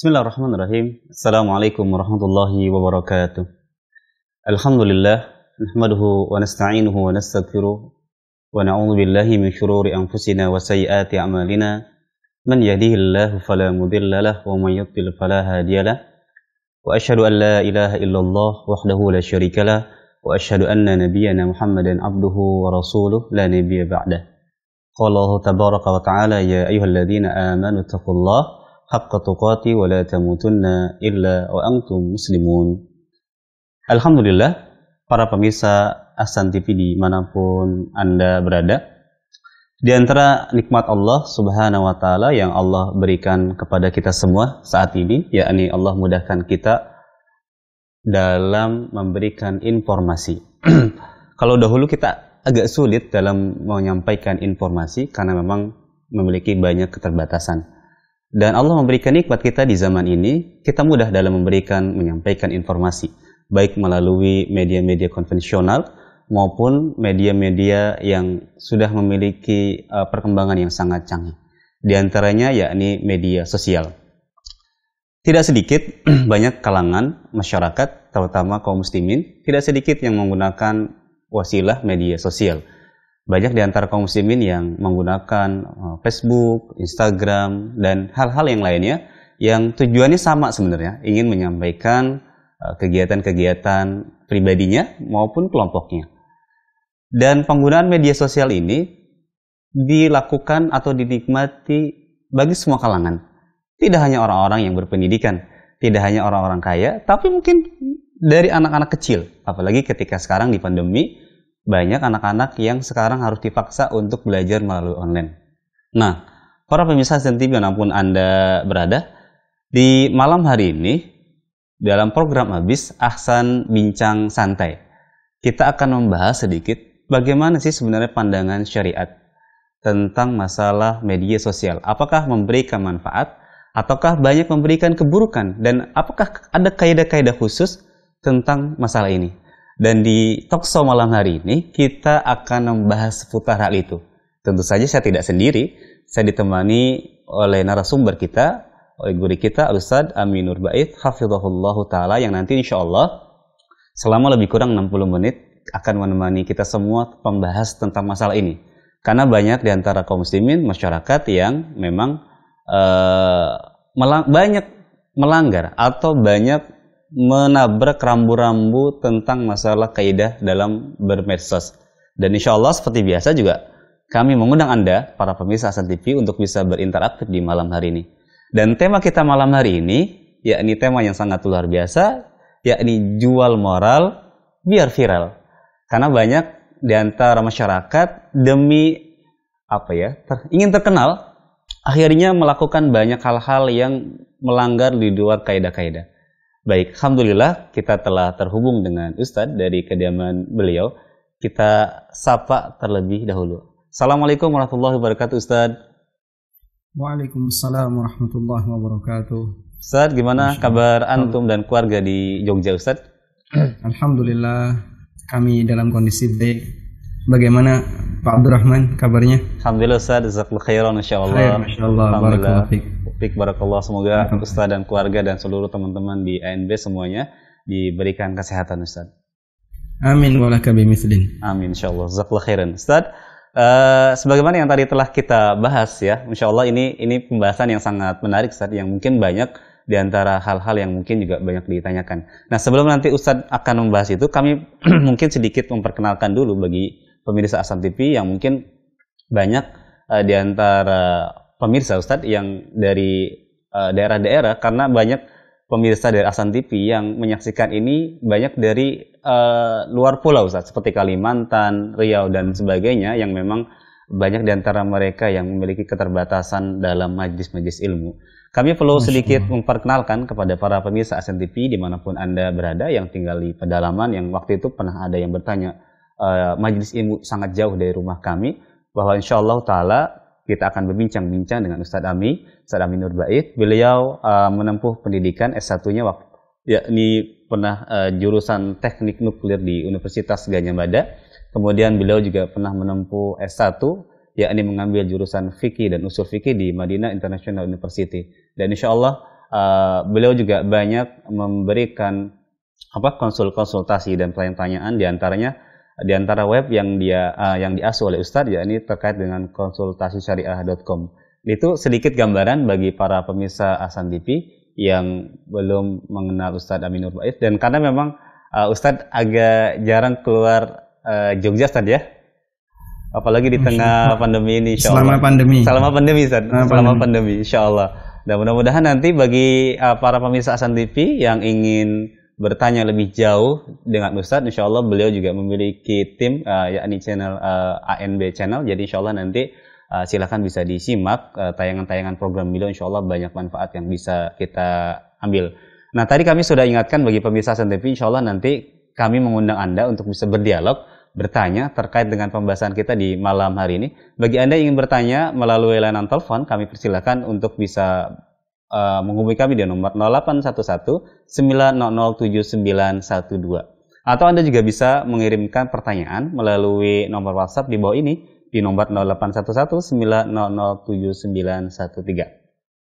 Bismillahirrahmanirrahim. Assalamualaikum warahmatullahi wabarakatuh. Alhamdulillah, nahmaduhu wa nasta'inuhu wa nastaghfiruh wa na'udzu billahi min syururi anfusina wa sayyiati a'malina. Man yahdihillahu fala mudilla lahu wa man yudlil fala hadiyalah. Wa asyhadu an la ilaha illallah wahdahu la syarika lah wa asyhadu anna nabiyyana Muhammadan abduhu wa rasuluh la nabiyya ba'dah. Qala Allah tabaraka wa ta'ala ya ayyuhalladzina amanu taqullaha haqqa tuqati wa la tamutunna illa wa antum muslimun. Alhamdulillah, para pemirsa Ahsan TV dimanapun Anda berada, di antara nikmat Allah subhanahu wa ta'ala yang Allah berikan kepada kita semua saat ini, yakni Allah mudahkan kita dalam memberikan informasi. Kalau dahulu kita agak sulit dalam menyampaikan informasi karena memang memiliki banyak keterbatasan. Dan Allah memberikan nikmat kita di zaman ini, kita mudah dalam menyampaikan informasi, baik melalui media-media konvensional maupun media-media yang sudah memiliki perkembangan yang sangat canggih. Di antaranya yakni media sosial. Tidak sedikit banyak kalangan masyarakat, terutama kaum muslimin, tidak sedikit yang menggunakan wasilah media sosial. Banyak di antara kaum muslimin yang menggunakan Facebook, Instagram, dan hal-hal yang lainnya yang tujuannya sama sebenarnya, ingin menyampaikan kegiatan-kegiatan pribadinya maupun kelompoknya. Dan penggunaan media sosial ini dilakukan atau dinikmati bagi semua kalangan. Tidak hanya orang-orang yang berpendidikan, tidak hanya orang-orang kaya, tapi mungkin dari anak-anak kecil. Apalagi ketika sekarang di pandemi, banyak anak-anak yang sekarang harus dipaksa untuk belajar melalui online. Nah, para pemirsa Ahsan TV dimanapun Anda berada, di malam hari ini, dalam program habis Ahsan Bincang Santai, kita akan membahas sedikit bagaimana sih sebenarnya pandangan syariat tentang masalah media sosial. Apakah memberikan manfaat, ataukah banyak memberikan keburukan, dan apakah ada kaidah-kaidah khusus tentang masalah ini? Dan di talkshow malam hari ini kita akan membahas seputar hal itu. Tentu saja saya tidak sendiri, saya ditemani oleh narasumber kita, oleh guru kita Ustadz Amin Nur Bait hafizahullahu taala, yang nanti insya Allah selama lebih kurang 60 menit akan menemani kita semua membahas tentang masalah ini. Karena banyak di antara kaum muslimin masyarakat yang memang banyak melanggar atau banyak menabrak rambu-rambu tentang masalah kaidah dalam bermedsos. Dan insya Allah seperti biasa juga kami mengundang Anda, para pemirsa Ahsan TV, untuk bisa berinteraktif di malam hari ini. Dan tema kita malam hari ini, yakni tema yang sangat luar biasa, yakni jual moral biar viral. Karena banyak di antara masyarakat demi ingin terkenal, akhirnya melakukan banyak hal-hal yang melanggar di luar kaidah-kaidah. Baik, alhamdulillah kita telah terhubung dengan Ustadz dari kediaman beliau. Kita sapa terlebih dahulu. Assalamualaikum warahmatullahi wabarakatuh, Ustadz. Waalaikumsalam warahmatullahi wabarakatuh. Ustadz, gimana kabar antum dan keluarga di Jogja, Ustadz? Alhamdulillah, kami dalam kondisi baik. Bagaimana Pak Abdurrahman kabarnya? Alhamdulillah, Ustadz, jazakallahu khairan, insyaallah. Khair, masyaallah, barakallahu fiik. Barakallah, semoga Ustaz dan keluarga dan seluruh teman-teman di ANB semuanya diberikan kesehatan, Ustaz. Amin walaka bimithlin. Amin insyaallah. Jazakallahu khairan. Ustaz, sebagaimana yang tadi telah kita bahas ya, insyaallah ini pembahasan yang sangat menarik, Ustaz, yang mungkin banyak di antara hal-hal yang mungkin juga banyak ditanyakan. Nah, sebelum nanti Ustaz akan membahas itu, kami mungkin sedikit memperkenalkan dulu bagi pemirsa Ahsan TV yang mungkin banyak di antara pemirsa Ustadz yang dari daerah-daerah, karena banyak pemirsa dari Ahsan TV yang menyaksikan ini banyak dari luar pulau, Ustadz, seperti Kalimantan, Riau, dan sebagainya, yang memang banyak di antara mereka yang memiliki keterbatasan dalam majlis-majlis ilmu. Kami perlu sedikit memperkenalkan kepada para pemirsa Ahsan TV dimanapun Anda berada yang tinggal di pedalaman, yang waktu itu pernah ada yang bertanya, majlis ilmu sangat jauh dari rumah kami, bahwa insyaallah ta'ala kita akan berbincang-bincang dengan Ustadz Amin Nur Bait. Beliau menempuh pendidikan S1-nya yakni pernah jurusan Teknik Nuklir di Universitas Gadjah Mada. Kemudian beliau juga pernah menempuh S1 yakni mengambil jurusan fikih dan usul fikih di Madinah International University. Dan insya Allah beliau juga banyak memberikan konsultasi dan pertanyaan di antara web yang diasuh oleh Ustadz, yakni terkait dengan konsultasisyariah.com. Itu sedikit gambaran bagi para pemirsa Ahsan TV yang belum mengenal Ustadz Aminur Baiz, dan karena memang Ustadz agak jarang keluar Jogja, Ustadz ya, apalagi di tengah pandemi ini, insyaallah. Selama pandemi, insyaallah. Dan mudah-mudahan nanti bagi para pemirsa Ahsan TV yang ingin bertanya lebih jauh dengan Ustadz, insyaallah beliau juga memiliki tim, yakni channel ANB Channel. Jadi insyaallah nanti silakan bisa disimak tayangan-tayangan program beliau, insyaallah banyak manfaat yang bisa kita ambil. Nah, tadi kami sudah ingatkan bagi pemirsa Ahsan TV, insyaallah nanti kami mengundang Anda untuk bisa berdialog, bertanya terkait dengan pembahasan kita di malam hari ini. Bagi Anda yang ingin bertanya melalui layanan telepon, kami persilakan untuk bisa menghubungi kami di nomor 0811 900 7912. Atau Anda juga bisa mengirimkan pertanyaan melalui nomor WhatsApp di bawah ini di nomor 0811 900 7913.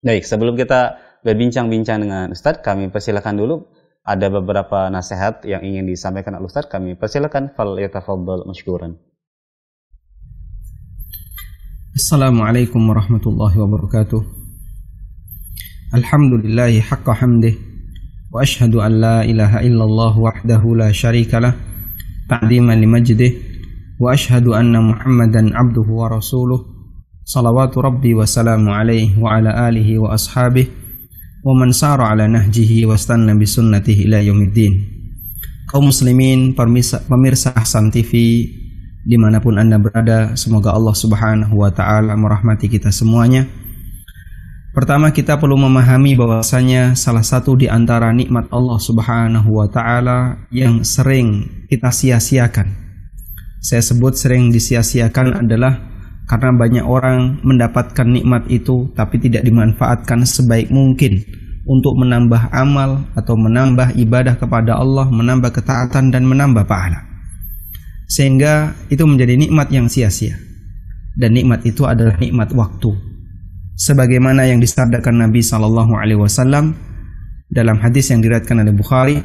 Baik, sebelum kita berbincang-bincang dengan Ustadz, kami persilakan dulu ada beberapa nasihat yang ingin disampaikan oleh Ustadz. Kami persilakan, fal yatafaddal mashkuran. Assalamualaikum warahmatullahi wabarakatuh. Alhamdulillahi haqqa hamdih wa ashhadu an la ilaha illallah wahdahu la syarikalah ta'ziman limajdih wa ashhadu anna Muhammadan abduhu wa rasuluh salawatu rabbi wa salamu alaihi wa ala alihi wa ashabihi wa man sara ala nahjihi wa stanna bi sunnatihi ila yaumiddin. Kaum muslimin, pemirsa Ahsan TV dimanapun Anda berada, semoga Allah Subhanahu wa ta'ala merahmati kita semuanya. Pertama, kita perlu memahami bahwasanya salah satu di antara nikmat Allah Subhanahu wa ta'ala yang sering kita sia-siakan, saya sebut sering disia-siakan, adalah karena banyak orang mendapatkan nikmat itu tapi tidak dimanfaatkan sebaik mungkin untuk menambah amal atau menambah ibadah kepada Allah, menambah ketaatan dan menambah pahala. Sehingga itu menjadi nikmat yang sia-sia. Dan nikmat itu adalah nikmat waktu. Sebagaimana yang disabdakan Nabi SAW dalam hadis yang diriwayatkan oleh Bukhari,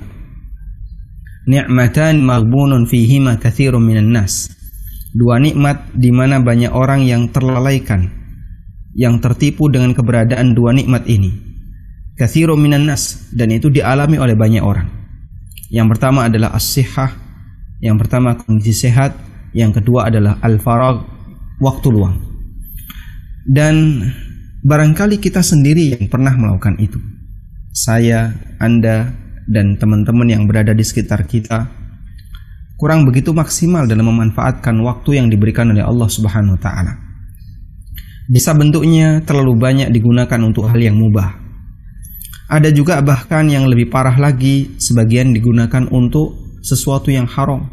"Ni'matan maghbunun fihima katsirun minan nas." Dua nikmat di mana banyak orang yang terlalaikan, yang tertipu dengan keberadaan dua nikmat ini. Katsirun minan nas, dan itu dialami oleh banyak orang. Yang pertama adalah as-sihhah, yang pertama kondisi sehat, yang kedua adalah al-faragh, waktu luang. Dan barangkali kita sendiri yang pernah melakukan itu. Saya, Anda, dan teman-teman yang berada di sekitar kita kurang begitu maksimal dalam memanfaatkan waktu yang diberikan oleh Allah Subhanahu wa ta'ala. Bisa bentuknya terlalu banyak digunakan untuk hal yang mubah. Ada juga bahkan yang lebih parah lagi, sebagian digunakan untuk sesuatu yang haram,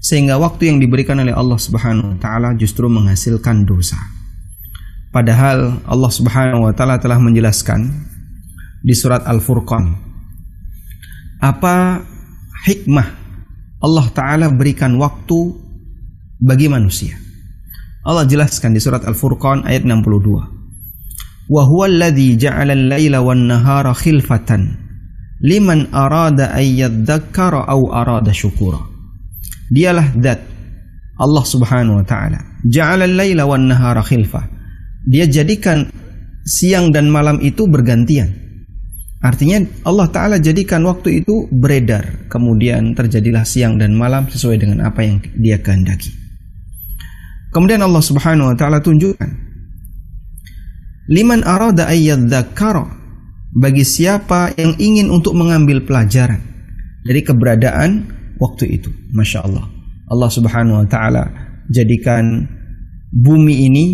sehingga waktu yang diberikan oleh Allah Subhanahu wa ta'ala justru menghasilkan dosa. Padahal Allah Subhanahu wa ta'ala telah menjelaskan di surat Al-Furqan apa hikmah Allah Ta'ala berikan waktu bagi manusia. Allah jelaskan di surat Al-Furqan ayat 62. Wa huwa alladhi ja'ala al-laila wan-nahara khilfatan liman arada an yadhakkara aw arada syukura. Dialah zat Allah Subhanahu wa ta'ala. Ja'ala al-laila wan-nahara khilfah. Dia jadikan siang dan malam itu bergantian. Artinya Allah Ta'ala jadikan waktu itu beredar, kemudian terjadilah siang dan malam sesuai dengan apa yang Dia kehendaki. Kemudian Allah Subhanahu wa ta'ala tunjukkan, liman arada ayyadzakkara, bagi siapa yang ingin untuk mengambil pelajaran dari keberadaan waktu itu. Masya Allah, Allah Subhanahu wa ta'ala jadikan bumi ini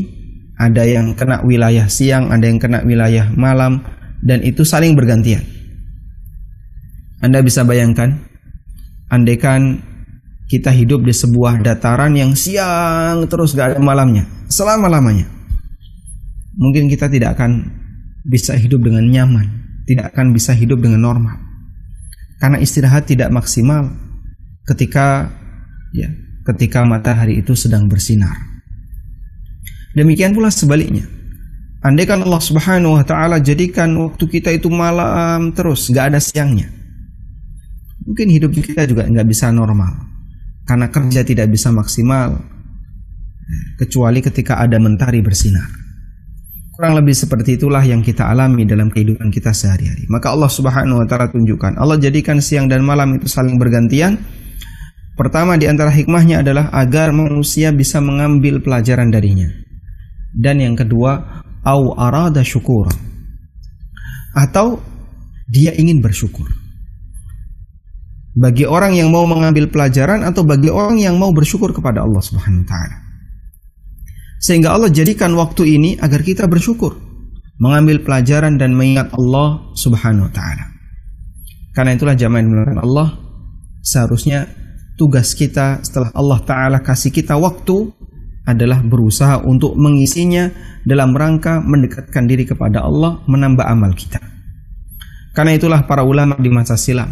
ada yang kena wilayah siang, ada yang kena wilayah malam, dan itu saling bergantian. Anda bisa bayangkan, andaikan kita hidup di sebuah dataran yang siang terus gak ada malamnya selama-lamanya, mungkin kita tidak akan bisa hidup dengan nyaman, tidak akan bisa hidup dengan normal, karena istirahat tidak maksimal ketika matahari itu sedang bersinar. Demikian pula sebaliknya, Andai kan Allah Subhanahu wa ta'ala jadikan waktu kita itu malam terus, gak ada siangnya, mungkin hidup kita juga gak bisa normal, karena kerja tidak bisa maksimal kecuali ketika ada mentari bersinar. Kurang lebih seperti itulah yang kita alami dalam kehidupan kita sehari-hari. Maka Allah Subhanahu wa ta'ala tunjukkan, Allah jadikan siang dan malam itu saling bergantian. Pertama di antara hikmahnya adalah agar manusia bisa mengambil pelajaran darinya. Dan yang kedua, au arada syukur, atau dia ingin bersyukur. Bagi orang yang mau mengambil pelajaran atau bagi orang yang mau bersyukur kepada Allah Subhanahu wa ta'ala. Sehingga Allah jadikan waktu ini agar kita bersyukur, mengambil pelajaran dan mengingat Allah Subhanahu wa ta'ala. Karena itulah jamaah yang dimuliakan Allah, seharusnya tugas kita setelah Allah ta'ala kasih kita waktu adalah berusaha untuk mengisinya dalam rangka mendekatkan diri kepada Allah, menambah amal kita. Karena itulah para ulama di masa silam,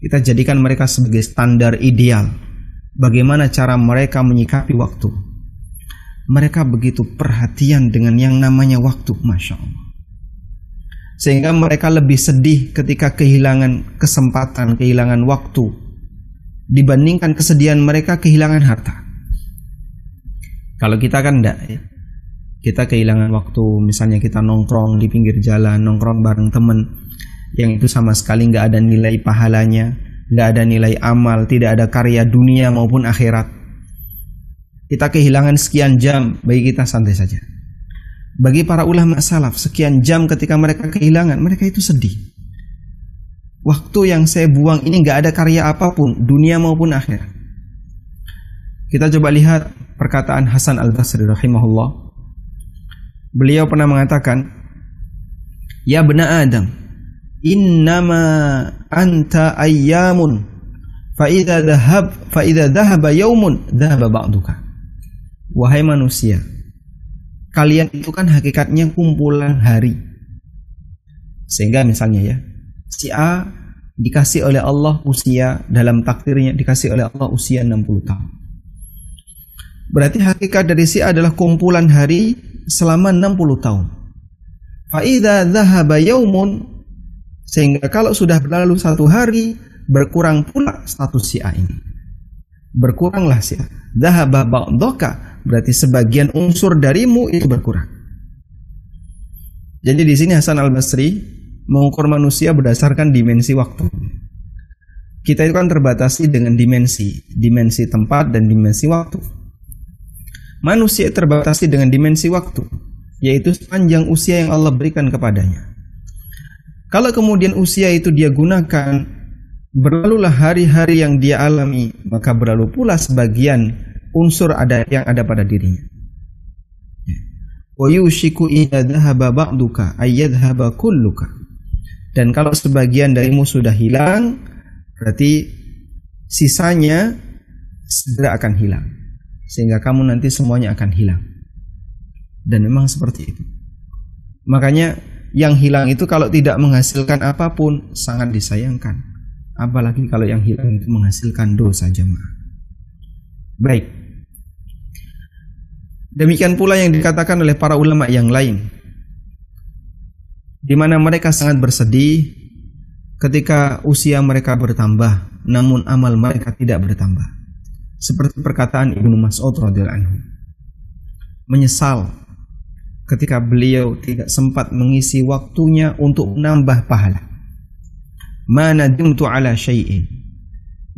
kita jadikan mereka sebagai standar ideal bagaimana cara mereka menyikapi waktu. Mereka begitu perhatian dengan yang namanya waktu, Masya Allah. Sehingga mereka lebih sedih ketika kehilangan kesempatan, kehilangan waktu, dibandingkan kesedihan mereka kehilangan harta. Kalau kita kan enggak ya. Kita kehilangan waktu, misalnya kita nongkrong di pinggir jalan, nongkrong bareng teman yang itu sama sekali enggak ada nilai pahalanya, enggak ada nilai amal, tidak ada karya dunia maupun akhirat. Kita kehilangan sekian jam, bagi kita santai saja. Bagi para ulama salaf, sekian jam ketika mereka kehilangan, mereka itu sedih. Waktu yang saya buang ini enggak ada karya apapun, dunia maupun akhirat. Kita coba lihat perkataan Hasan Al-Basri rahimahullah. Beliau pernah mengatakan, "Ya bena Adam, innama anta ayyamun, fa idza dhahaba yaumun dhahaba ba'duka." Wahai manusia, kalian itu kan hakikatnya kumpulan hari. Sehingga misalnya ya, si A dikasih oleh Allah usia, dalam takdirnya dikasih oleh Allah usia 60 tahun. Berarti hakikat dari si A adalah kumpulan hari selama 60 tahun. Fa idza dhahaba yaumun, sehingga kalau sudah berlalu satu hari, berkurang pula status si A ini. Berkuranglah si A. Dhahaba ba'daka, berarti sebagian unsur darimu itu berkurang. Jadi di sini Hasan Al-Basri mengukur manusia berdasarkan dimensi waktu. Kita itu kan terbatasi dengan dimensi tempat dan dimensi waktu. Manusia terbatasi dengan dimensi waktu, yaitu sepanjang usia yang Allah berikan kepadanya. Kalau kemudian usia itu dia gunakan, berlalulah hari-hari yang dia alami, maka berlalu pula sebagian unsur yang ada pada dirinya. Wa yushiku idza dhahaba ba'duka ayyadhhaba kulluka. Dan kalau sebagian darimu sudah hilang, berarti sisanya segera akan hilang. Sehingga kamu nanti semuanya akan hilang. Dan memang seperti itu. Makanya yang hilang itu kalau tidak menghasilkan apapun sangat disayangkan. Apalagi kalau yang hilang itu menghasilkan dosa jemaah. Baik. Demikian pula yang dikatakan oleh para ulama yang lain, di mana mereka sangat bersedih ketika usia mereka bertambah, namun amal mereka tidak bertambah. Seperti perkataan Ibnu Mas'ud radhiyallahu anhu, menyesal ketika beliau tidak sempat mengisi waktunya untuk menambah pahala. Ma nadimtu ala syai'in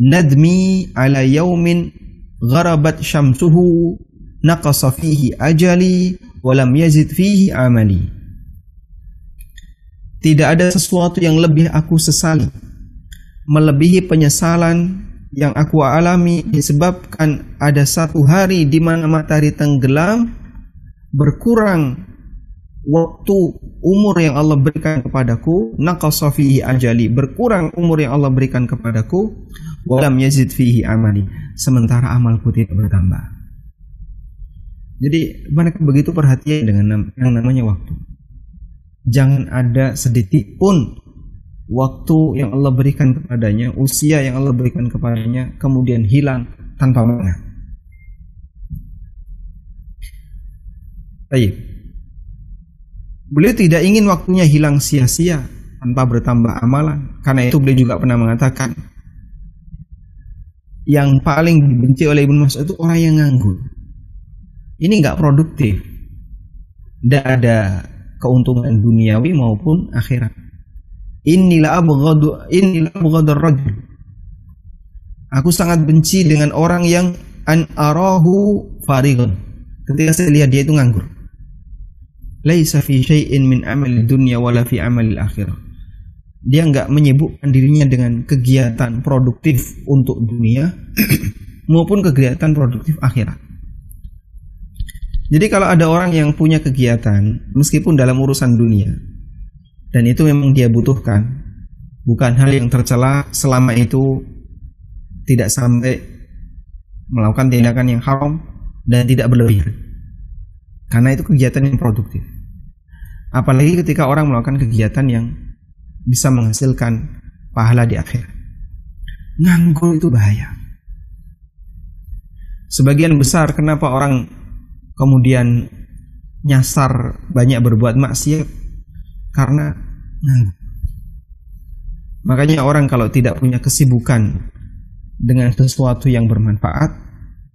nadmi ala yaumin gharabat syamsuhu naqasa fihi ajali wa lam yazid fihi amali. Tidak ada sesuatu yang lebih aku sesali melebihi penyesalan yang aku alami disebabkan ada satu hari di mana matahari tenggelam, berkurang waktu umur yang Allah berikan kepadaku, naqasa fihi ajali, berkurang umur yang Allah berikan kepadaku, wa lam yazid fihi amali, sementara amalku tidak bertambah. Jadi mereka begitu perhatian dengan yang namanya waktu. Jangan ada sedikit pun waktu yang Allah berikan kepadanya, usia yang Allah berikan kepadanya kemudian hilang tanpa makna. Baik. Beliau tidak ingin waktunya hilang sia-sia tanpa bertambah amalan. Karena itu beliau juga pernah mengatakan, yang paling dibenci oleh Ibnu Mas'ud itu orang yang nganggur. Ini nggak produktif, tidak ada keuntungan duniawi maupun akhirat. Inilah abghadur rajul. Aku sangat benci dengan orang yang an arahu farighun. Ketika saya lihat dia itu nganggur. Laisa fi syai'in min amali dunya wala fi amali akhirah. Dia enggak menyibukkan dirinya dengan kegiatan produktif untuk dunia maupun kegiatan produktif akhirat. Jadi kalau ada orang yang punya kegiatan meskipun dalam urusan dunia dan itu memang dia butuhkan, bukan hal yang tercela selama itu tidak sampai melakukan tindakan yang haram dan tidak berlebihan. Karena itu kegiatan yang produktif. Apalagi ketika orang melakukan kegiatan yang bisa menghasilkan pahala di akhirat. Nganggur itu bahaya. Sebagian besar kenapa orang kemudian nyasar banyak berbuat maksiat karena nganggur. Makanya orang kalau tidak punya kesibukan dengan sesuatu yang bermanfaat,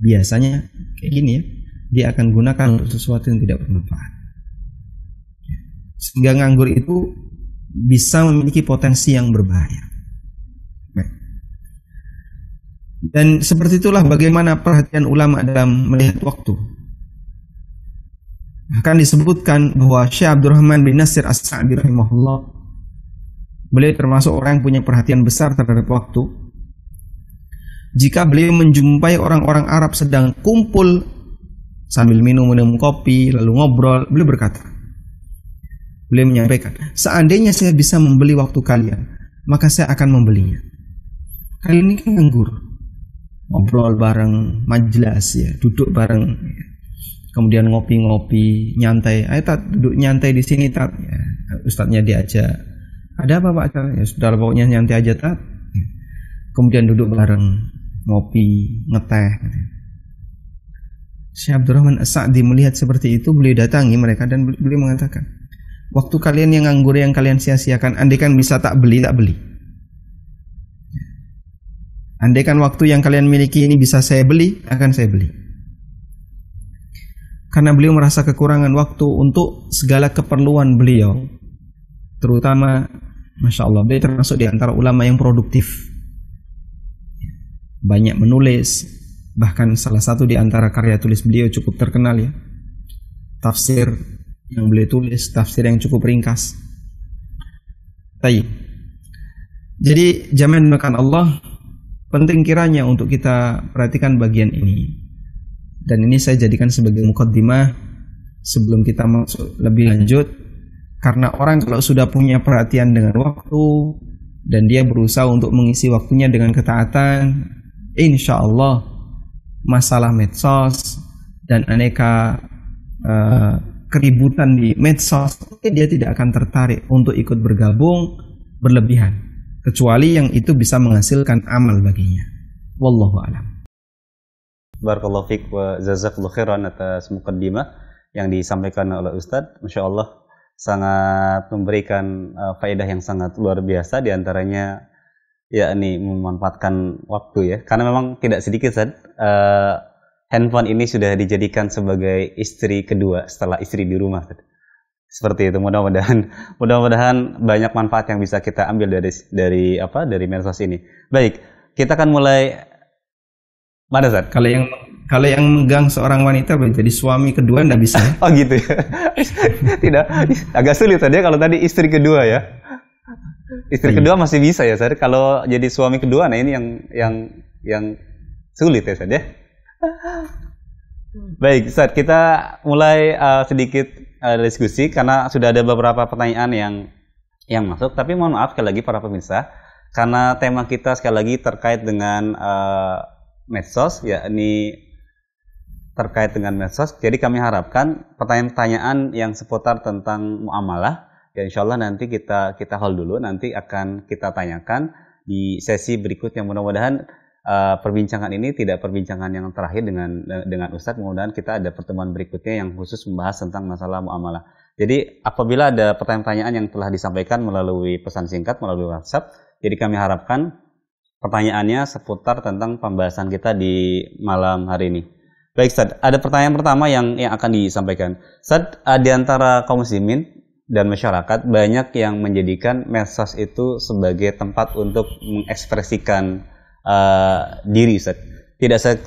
biasanya kayak gini ya, dia akan gunakan untuk sesuatu yang tidak bermanfaat. Sehingga nganggur itu bisa memiliki potensi yang berbahaya. Dan seperti itulah bagaimana perhatian ulama dalam melihat waktu. Bahkan disebutkan bahwa Syekh Abdurrahman bin Nasir As-Sa'di rahimahullah, beliau termasuk orang yang punya perhatian besar terhadap waktu. Jika beliau menjumpai orang-orang Arab sedang kumpul sambil minum kopi lalu ngobrol, beliau berkata, beliau menyampaikan, seandainya saya bisa membeli waktu kalian, maka saya akan membelinya. Kalian ini kan nganggur, ngobrol bareng, majlis ya, duduk bareng, kemudian ngopi-ngopi, nyantai. Ayo tat, duduk nyantai di sini tat. Ya, ustadznya diajak. Ada apa pak? Ya sudah, pokoknya nyantai aja tat. Kemudian duduk bareng, ngopi, ngeteh. Syekh Abdurrahman As-Sa'di melihat seperti itu, beliau datangi mereka dan beliau mengatakan, waktu kalian yang nganggur yang kalian sia-siakan, andaikan bisa tak beli. Andaikan waktu yang kalian miliki ini bisa saya beli, akan saya beli. Karena beliau merasa kekurangan waktu untuk segala keperluan beliau. Terutama, Masya Allah, beliau termasuk di antara ulama yang produktif. Banyak menulis, bahkan salah satu di antara karya tulis beliau cukup terkenal ya. Tafsir yang beliau tulis, tafsir yang cukup ringkas. Jadi jamaah dimuliakan Allah, penting kiranya untuk kita perhatikan bagian ini. Dan ini saya jadikan sebagai mukaddimah sebelum kita masuk lebih lanjut. Karena orang kalau sudah punya perhatian dengan waktu dan dia berusaha untuk mengisi waktunya dengan ketaatan, insya Allah masalah medsos dan aneka keributan di medsos, dia tidak akan tertarik untuk ikut bergabung berlebihan, kecuali yang itu bisa menghasilkan amal baginya. Wallahu a'lam. Barakallahu fiik wa jazakallahu khairan atas muqaddimah yang disampaikan oleh Ustadz. Masya Allah sangat memberikan faedah yang sangat luar biasa, diantaranya yakni memanfaatkan waktu ya. Karena memang tidak sedikit handphone ini sudah dijadikan sebagai istri kedua setelah istri di rumah. Seperti itu. Mudah-mudahan banyak manfaat yang bisa kita ambil dari medsos ini. Baik, kita akan mulai. Mana Zat? Kalau yang megang seorang wanita jadi suami kedua enggak bisa. Oh gitu ya. Tidak, agak sulit tadi ya kalau tadi istri kedua ya. Istri kedua masih bisa ya, Sad. Kalau jadi suami kedua, nah ini yang sulit ya, Sad ya. Baik, Sad, kita mulai sedikit diskusi karena sudah ada beberapa pertanyaan yang masuk. Tapi mohon maaf sekali lagi para pemirsa, karena tema kita sekali lagi terkait dengan medsos, yakni terkait dengan medsos. Jadi kami harapkan pertanyaan-pertanyaan yang seputar tentang muamalah, ya insya Allah nanti kita hold dulu, nanti akan kita tanyakan di sesi berikutnya. Mudah-mudahan perbincangan ini tidak perbincangan yang terakhir dengan Ustadz. Mudah-mudahan kita ada pertemuan berikutnya yang khusus membahas tentang masalah muamalah. Jadi apabila ada pertanyaan-pertanyaan yang telah disampaikan melalui pesan singkat, melalui WhatsApp, jadi kami harapkan pertanyaannya seputar tentang pembahasan kita di malam hari ini. Baik Ustaz, ada pertanyaan pertama yang akan disampaikan. Ustaz, di antara kaum muslimin dan masyarakat banyak yang menjadikan medsos itu sebagai tempat untuk mengekspresikan diri Ustaz.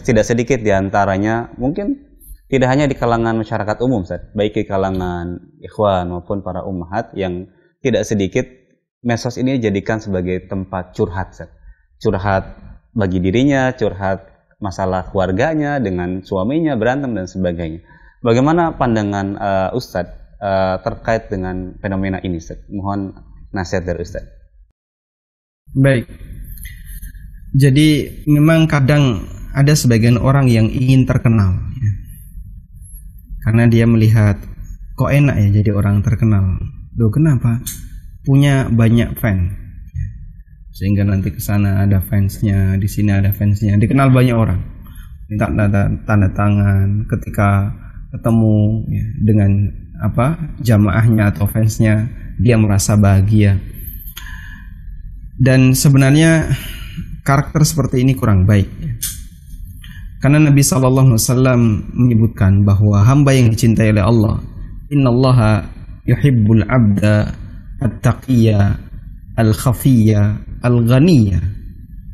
Tidak sedikit di antaranya mungkin tidak hanya di kalangan masyarakat umum, Ustaz, baik di kalangan ikhwan maupun para ummahat yang tidak sedikit medsos ini dijadikan sebagai tempat curhat, Ustaz. Curhat bagi dirinya, curhat masalah keluarganya dengan suaminya, berantem dan sebagainya. Bagaimana pandangan Ustaz terkait dengan fenomena ini, Ustaz? Mohon nasihat dari Ustaz. Baik. Jadi memang kadang ada sebagian orang yang ingin terkenal, ya. Karena dia melihat kok enak ya jadi orang terkenal. Loh kenapa? Punya banyak fans. Sehingga nanti ke sana ada fansnya, di sini ada fansnya, dikenal banyak orang. Minta tanda tangan ketika ketemu ya, dengan jamaahnya atau fansnya, dia merasa bahagia. Dan sebenarnya karakter seperti ini kurang baik. Karena Nabi SAW menyebutkan bahwa hamba yang dicintai oleh Allah, innallaha yuhibbul abda at-taqiyya al-khafiyya al-ghaniyya.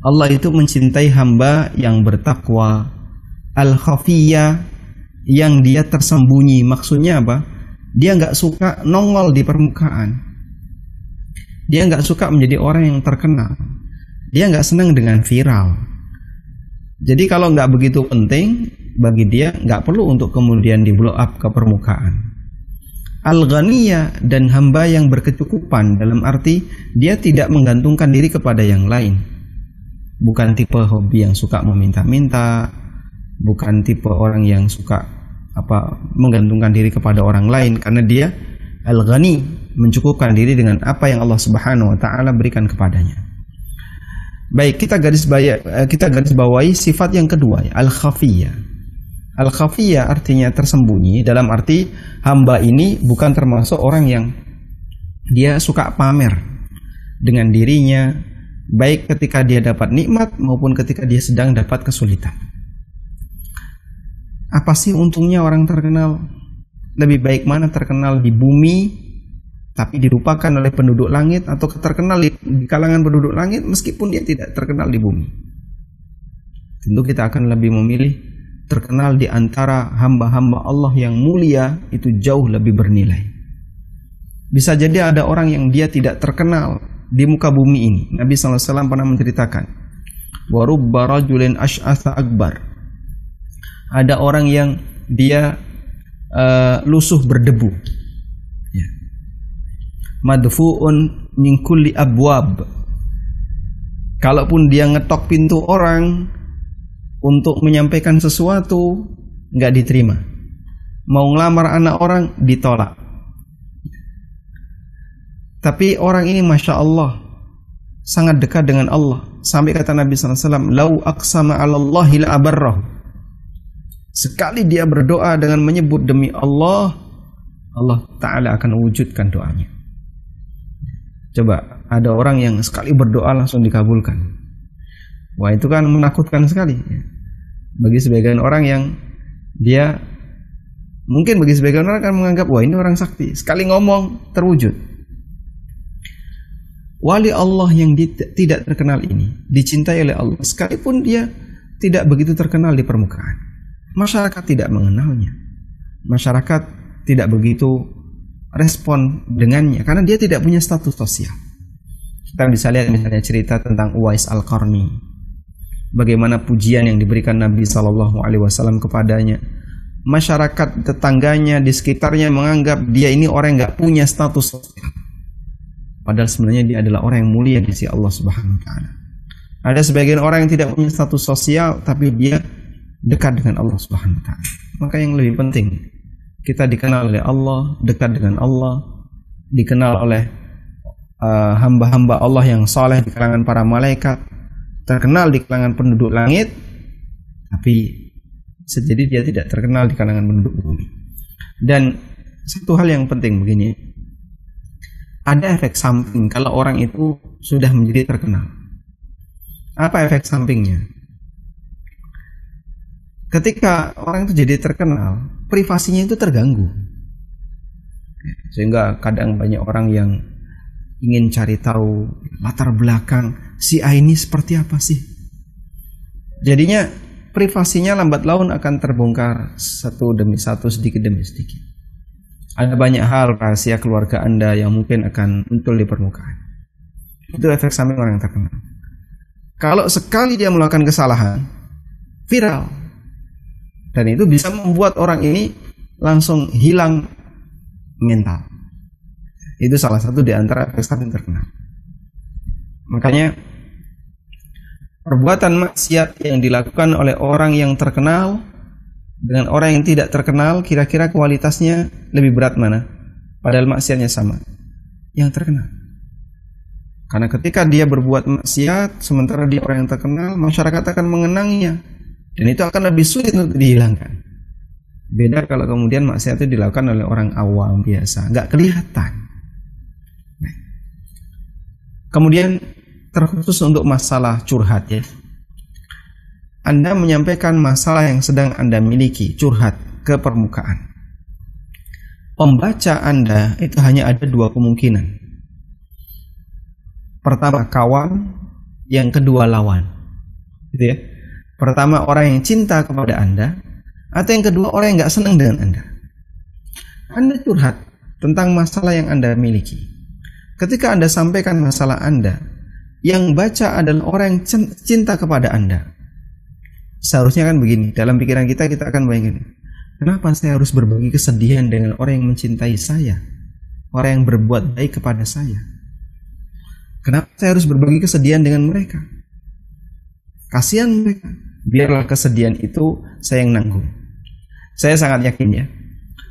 Allah itu mencintai hamba yang bertakwa, al-khafiyya, yang dia tersembunyi. Maksudnya apa? Dia nggak suka nongol di permukaan. Dia nggak suka menjadi orang yang terkenal. Dia nggak senang dengan viral. Jadi kalau nggak begitu penting bagi dia, nggak perlu untuk kemudian di blow up ke permukaan. Al-ghaniyah, dan hamba yang berkecukupan, dalam arti dia tidak menggantungkan diri kepada yang lain. Bukan tipe hobi yang suka meminta-minta, bukan tipe orang yang suka menggantungkan diri kepada orang lain, karena dia al-ghani, mencukupkan diri dengan apa yang Allah Subhanahu wa taala berikan kepadanya. Baik, kita garis bawahi sifat yang kedua, al-khafiyah. Al-khafiyah artinya tersembunyi, dalam arti hamba ini bukan termasuk orang yang dia suka pamer dengan dirinya, baik ketika dia dapat nikmat maupun ketika dia sedang dapat kesulitan. Apa sih untungnya orang terkenal? Lebih baik mana terkenal di bumi tapi dilupakan oleh penduduk langit, atau terkenal di kalangan penduduk langit meskipun dia tidak terkenal di bumi? Tentu kita akan lebih memilih terkenal di antara hamba-hamba Allah yang mulia, itu jauh lebih bernilai. Bisa jadi ada orang yang dia tidak terkenal di muka bumi ini. Nabi SAW pernah menceritakan, wa rubba rajulin ash'atha akbar. Ada orang yang dia lusuh berdebu, ya. Madfu'un min kulli abwab. Kalaupun dia ngetok pintu orang untuk menyampaikan sesuatu, nggak diterima. Mau ngelamar anak orang, ditolak. Tapi orang ini Masya Allah sangat dekat dengan Allah. Sampai kata Nabi SAW, lau aqsama 'alallahi la'abarrahu. Sekali dia berdoa dengan menyebut demi Allah, Allah Ta'ala akan wujudkan doanya. Coba, ada orang yang sekali berdoa langsung dikabulkan. Wah, itu kan menakutkan sekali. Bagi sebagian orang yang dia, mungkin bagi sebagian orang akan menganggap, wah ini orang sakti, sekali ngomong terwujud. Wali Allah yang tidak terkenal ini dicintai oleh Allah, sekalipun dia tidak begitu terkenal di permukaan. Masyarakat tidak mengenalnya. Masyarakat tidak begitu respon dengannya karena dia tidak punya status sosial. Kita bisa lihat misalnya cerita tentang Uwais Al-Qarni, bagaimana pujian yang diberikan Nabi SAW kepadanya. Masyarakat tetangganya di sekitarnya menganggap dia ini orang yang nggak punya status sosial, padahal sebenarnya dia adalah orang yang mulia di sisi Allah Subhanahu Wa Taala. Ada sebagian orang yang tidak punya status sosial tapi dia dekat dengan Allah Subhanahu Wa Taala. Maka yang lebih penting, kita dikenal oleh Allah, dekat dengan Allah, dikenal oleh hamba-hamba Allah yang saleh di kalangan para malaikat, terkenal di kalangan penduduk langit, tapi sejadi dia tidak terkenal di kalangan penduduk bumi. Dan satu hal yang penting begini. Ada efek samping kalau orang itu sudah menjadi terkenal. Apa efek sampingnya? Ketika orang itu jadi terkenal, privasinya itu terganggu. Sehingga kadang banyak orang yang ingin cari tahu latar belakang si A ini seperti apa sih. Jadinya privasinya lambat laun akan terbongkar satu demi satu, sedikit demi sedikit. Ada banyak hal rahasia keluarga Anda yang mungkin akan muncul di permukaan. Itu efek samping orang yang terkenal. Kalau sekali dia melakukan kesalahan, viral. Dan itu bisa membuat orang ini langsung hilang mental. Itu salah satu di antara efek samping terkenal. Makanya perbuatan maksiat yang dilakukan oleh orang yang terkenal dengan orang yang tidak terkenal, kira-kira kualitasnya lebih berat mana? Padahal maksiatnya sama. Yang terkenal. Karena ketika dia berbuat maksiat, sementara dia orang yang terkenal, masyarakat akan mengenangnya. Dan itu akan lebih sulit untuk dihilangkan. Beda kalau kemudian maksiat itu dilakukan oleh orang awam biasa, nggak kelihatan. Nah. Kemudian terkhusus untuk masalah curhat ya. Anda menyampaikan masalah yang sedang Anda miliki, curhat ke permukaan. Pembaca Anda itu hanya ada dua kemungkinan. Pertama kawan, yang kedua lawan. Gitu ya. Pertama orang yang cinta kepada Anda, atau yang kedua orang yang nggak senang dengan Anda. Anda curhat tentang masalah yang Anda miliki. Ketika Anda sampaikan masalah Anda, yang baca adalah orang yang cinta kepada Anda. Seharusnya kan begini, dalam pikiran kita akan bayangin, kenapa saya harus berbagi kesedihan dengan orang yang mencintai saya, orang yang berbuat baik kepada saya? Kenapa saya harus berbagi kesedihan dengan mereka? Kasihan mereka. Biarlah kesedihan itu saya yang nanggung. Saya sangat yakin ya,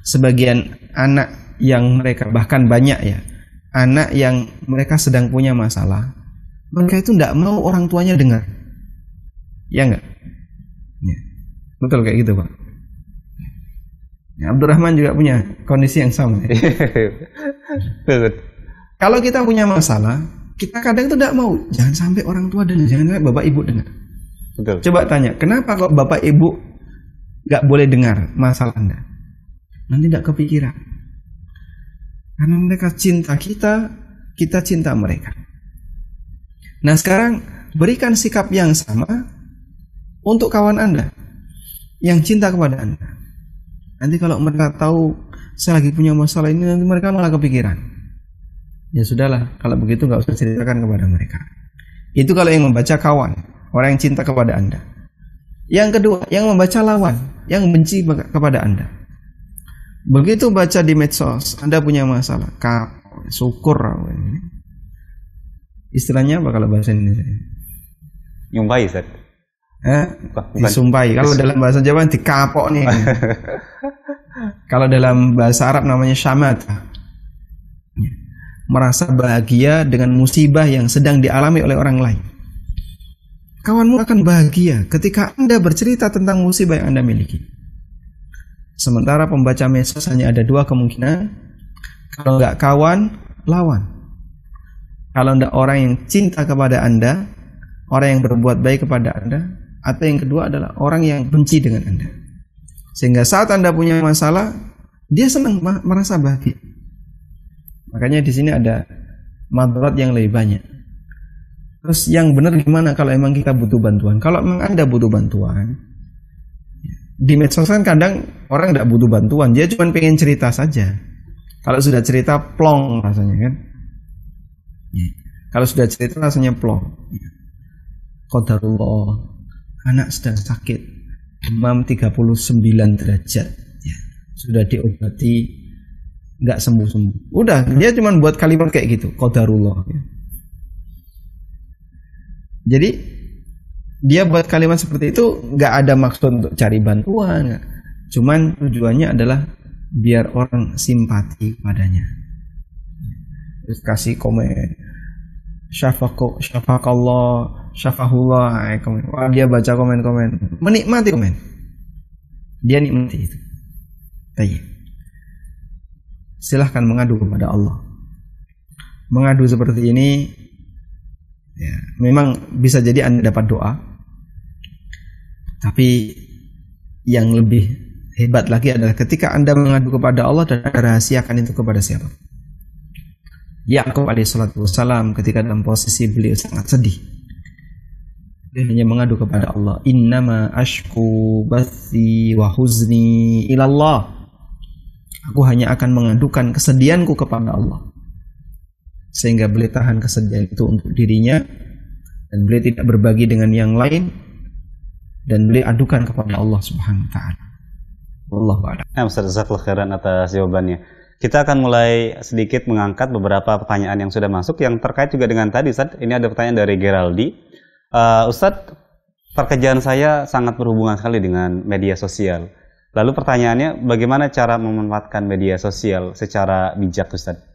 sebagian anak yang mereka, bahkan banyak ya, anak yang mereka sedang punya masalah, mereka itu tidak mau orang tuanya dengar. Ya enggak? Ya. Betul kayak gitu Pak. Ya, Abdurrahman juga punya kondisi yang sama. Kalau kita punya masalah, kita kadang itu tidak mau. Jangan sampai orang tua dengar, jangan sampai bapak ibu dengar. Betul. Coba tanya, kenapa kok bapak ibu gak boleh dengar masalah Anda? Nanti tidak kepikiran. Karena mereka cinta kita, kita cinta mereka. Nah sekarang berikan sikap yang sama untuk kawan Anda yang cinta kepada Anda. Nanti kalau mereka tahu saya lagi punya masalah ini, nanti mereka malah kepikiran. Ya sudahlah, kalau begitu gak usah ceritakan kepada mereka. Itu kalau yang membaca kawan, orang yang cinta kepada Anda. Yang kedua, yang membaca lawan, yang benci kepada Anda. Begitu baca di medsos, Anda punya masalah, syukur. Istilahnya apa kalau bahasa Indonesia? Nyumpai, Ustaz. Disumpai. Kalau dalam bahasa Jawa dikapok nih. Kalau dalam bahasa Arab namanya syamat. Merasa bahagia dengan musibah yang sedang dialami oleh orang lain. Kawanmu akan bahagia ketika Anda bercerita tentang musibah yang Anda miliki. Sementara pembaca medsos hanya ada dua kemungkinan. Kalau nggak kawan, lawan. Kalau nggak orang yang cinta kepada Anda, orang yang berbuat baik kepada Anda, atau yang kedua adalah orang yang benci dengan Anda. Sehingga saat Anda punya masalah, dia senang, merasa bahagia. Makanya di sini ada madarat yang lebih banyak. Terus yang benar gimana kalau emang kita butuh bantuan? Kalau emang Anda butuh bantuan, di medsos kan kadang orang tidak butuh bantuan, dia cuma pengen cerita saja. Kalau sudah cerita plong rasanya kan. Kalau sudah cerita rasanya plong. Qadarullah, anak sedang sakit, demam 39 derajat, ya, sudah diobati, nggak sembuh-sembuh. Udah, dia cuma buat kalimat kayak gitu, qadarullah. Ya. Jadi dia buat kalimat seperti itu nggak ada maksud untuk cari bantuan, gak. Cuman tujuannya adalah biar orang simpati padanya. Terus kasih komen, syafaqallah, syafahullah, komen. Wah, dia baca komen-komen, menikmati komen. Dia nikmati itu. Baik. silahkan mengadu kepada Allah. Mengadu seperti ini ya, memang bisa jadi Anda dapat doa, tapi yang lebih hebat lagi adalah ketika Anda mengadu kepada Allah dan Anda rahasiakan itu kepada siapa? Ya'qub alaihissalatu wassalam ketika dalam posisi beliau sangat sedih, dia hanya mengadu kepada Allah. Innama ashku bathi wa huzni ilallah. Aku hanya akan mengadukan kesedihanku kepada Allah. Sehingga beliau tahan kesedihan itu untuk dirinya, dan beliau tidak berbagi dengan yang lain, dan beliau adukan kepada Allah Subhanahu wa taala. Wallahu a'lam. Ustaz, jazakallahu khairan atas jawabannya. Kita akan mulai sedikit mengangkat beberapa pertanyaan yang sudah masuk yang terkait juga dengan tadi, Ustaz. Ini ada pertanyaan dari Geraldi. Ustadz, pekerjaan saya sangat berhubungan sekali dengan media sosial. Lalu pertanyaannya, bagaimana cara memanfaatkan media sosial secara bijak, Ustadz?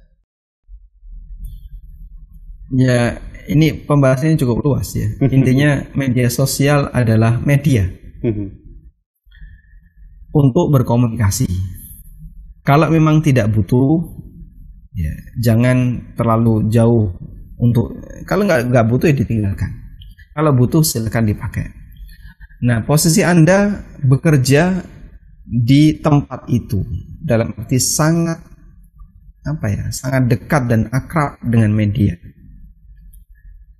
Ya, ini pembahasannya cukup luas ya. Intinya media sosial adalah media untuk berkomunikasi. Kalau memang tidak butuh, ya jangan terlalu jauh untuk. Kalau nggak butuh ya ditinggalkan. Kalau butuh silakan dipakai. Nah, posisi Anda bekerja di tempat itu dalam arti sangat sangat dekat dan akrab dengan media.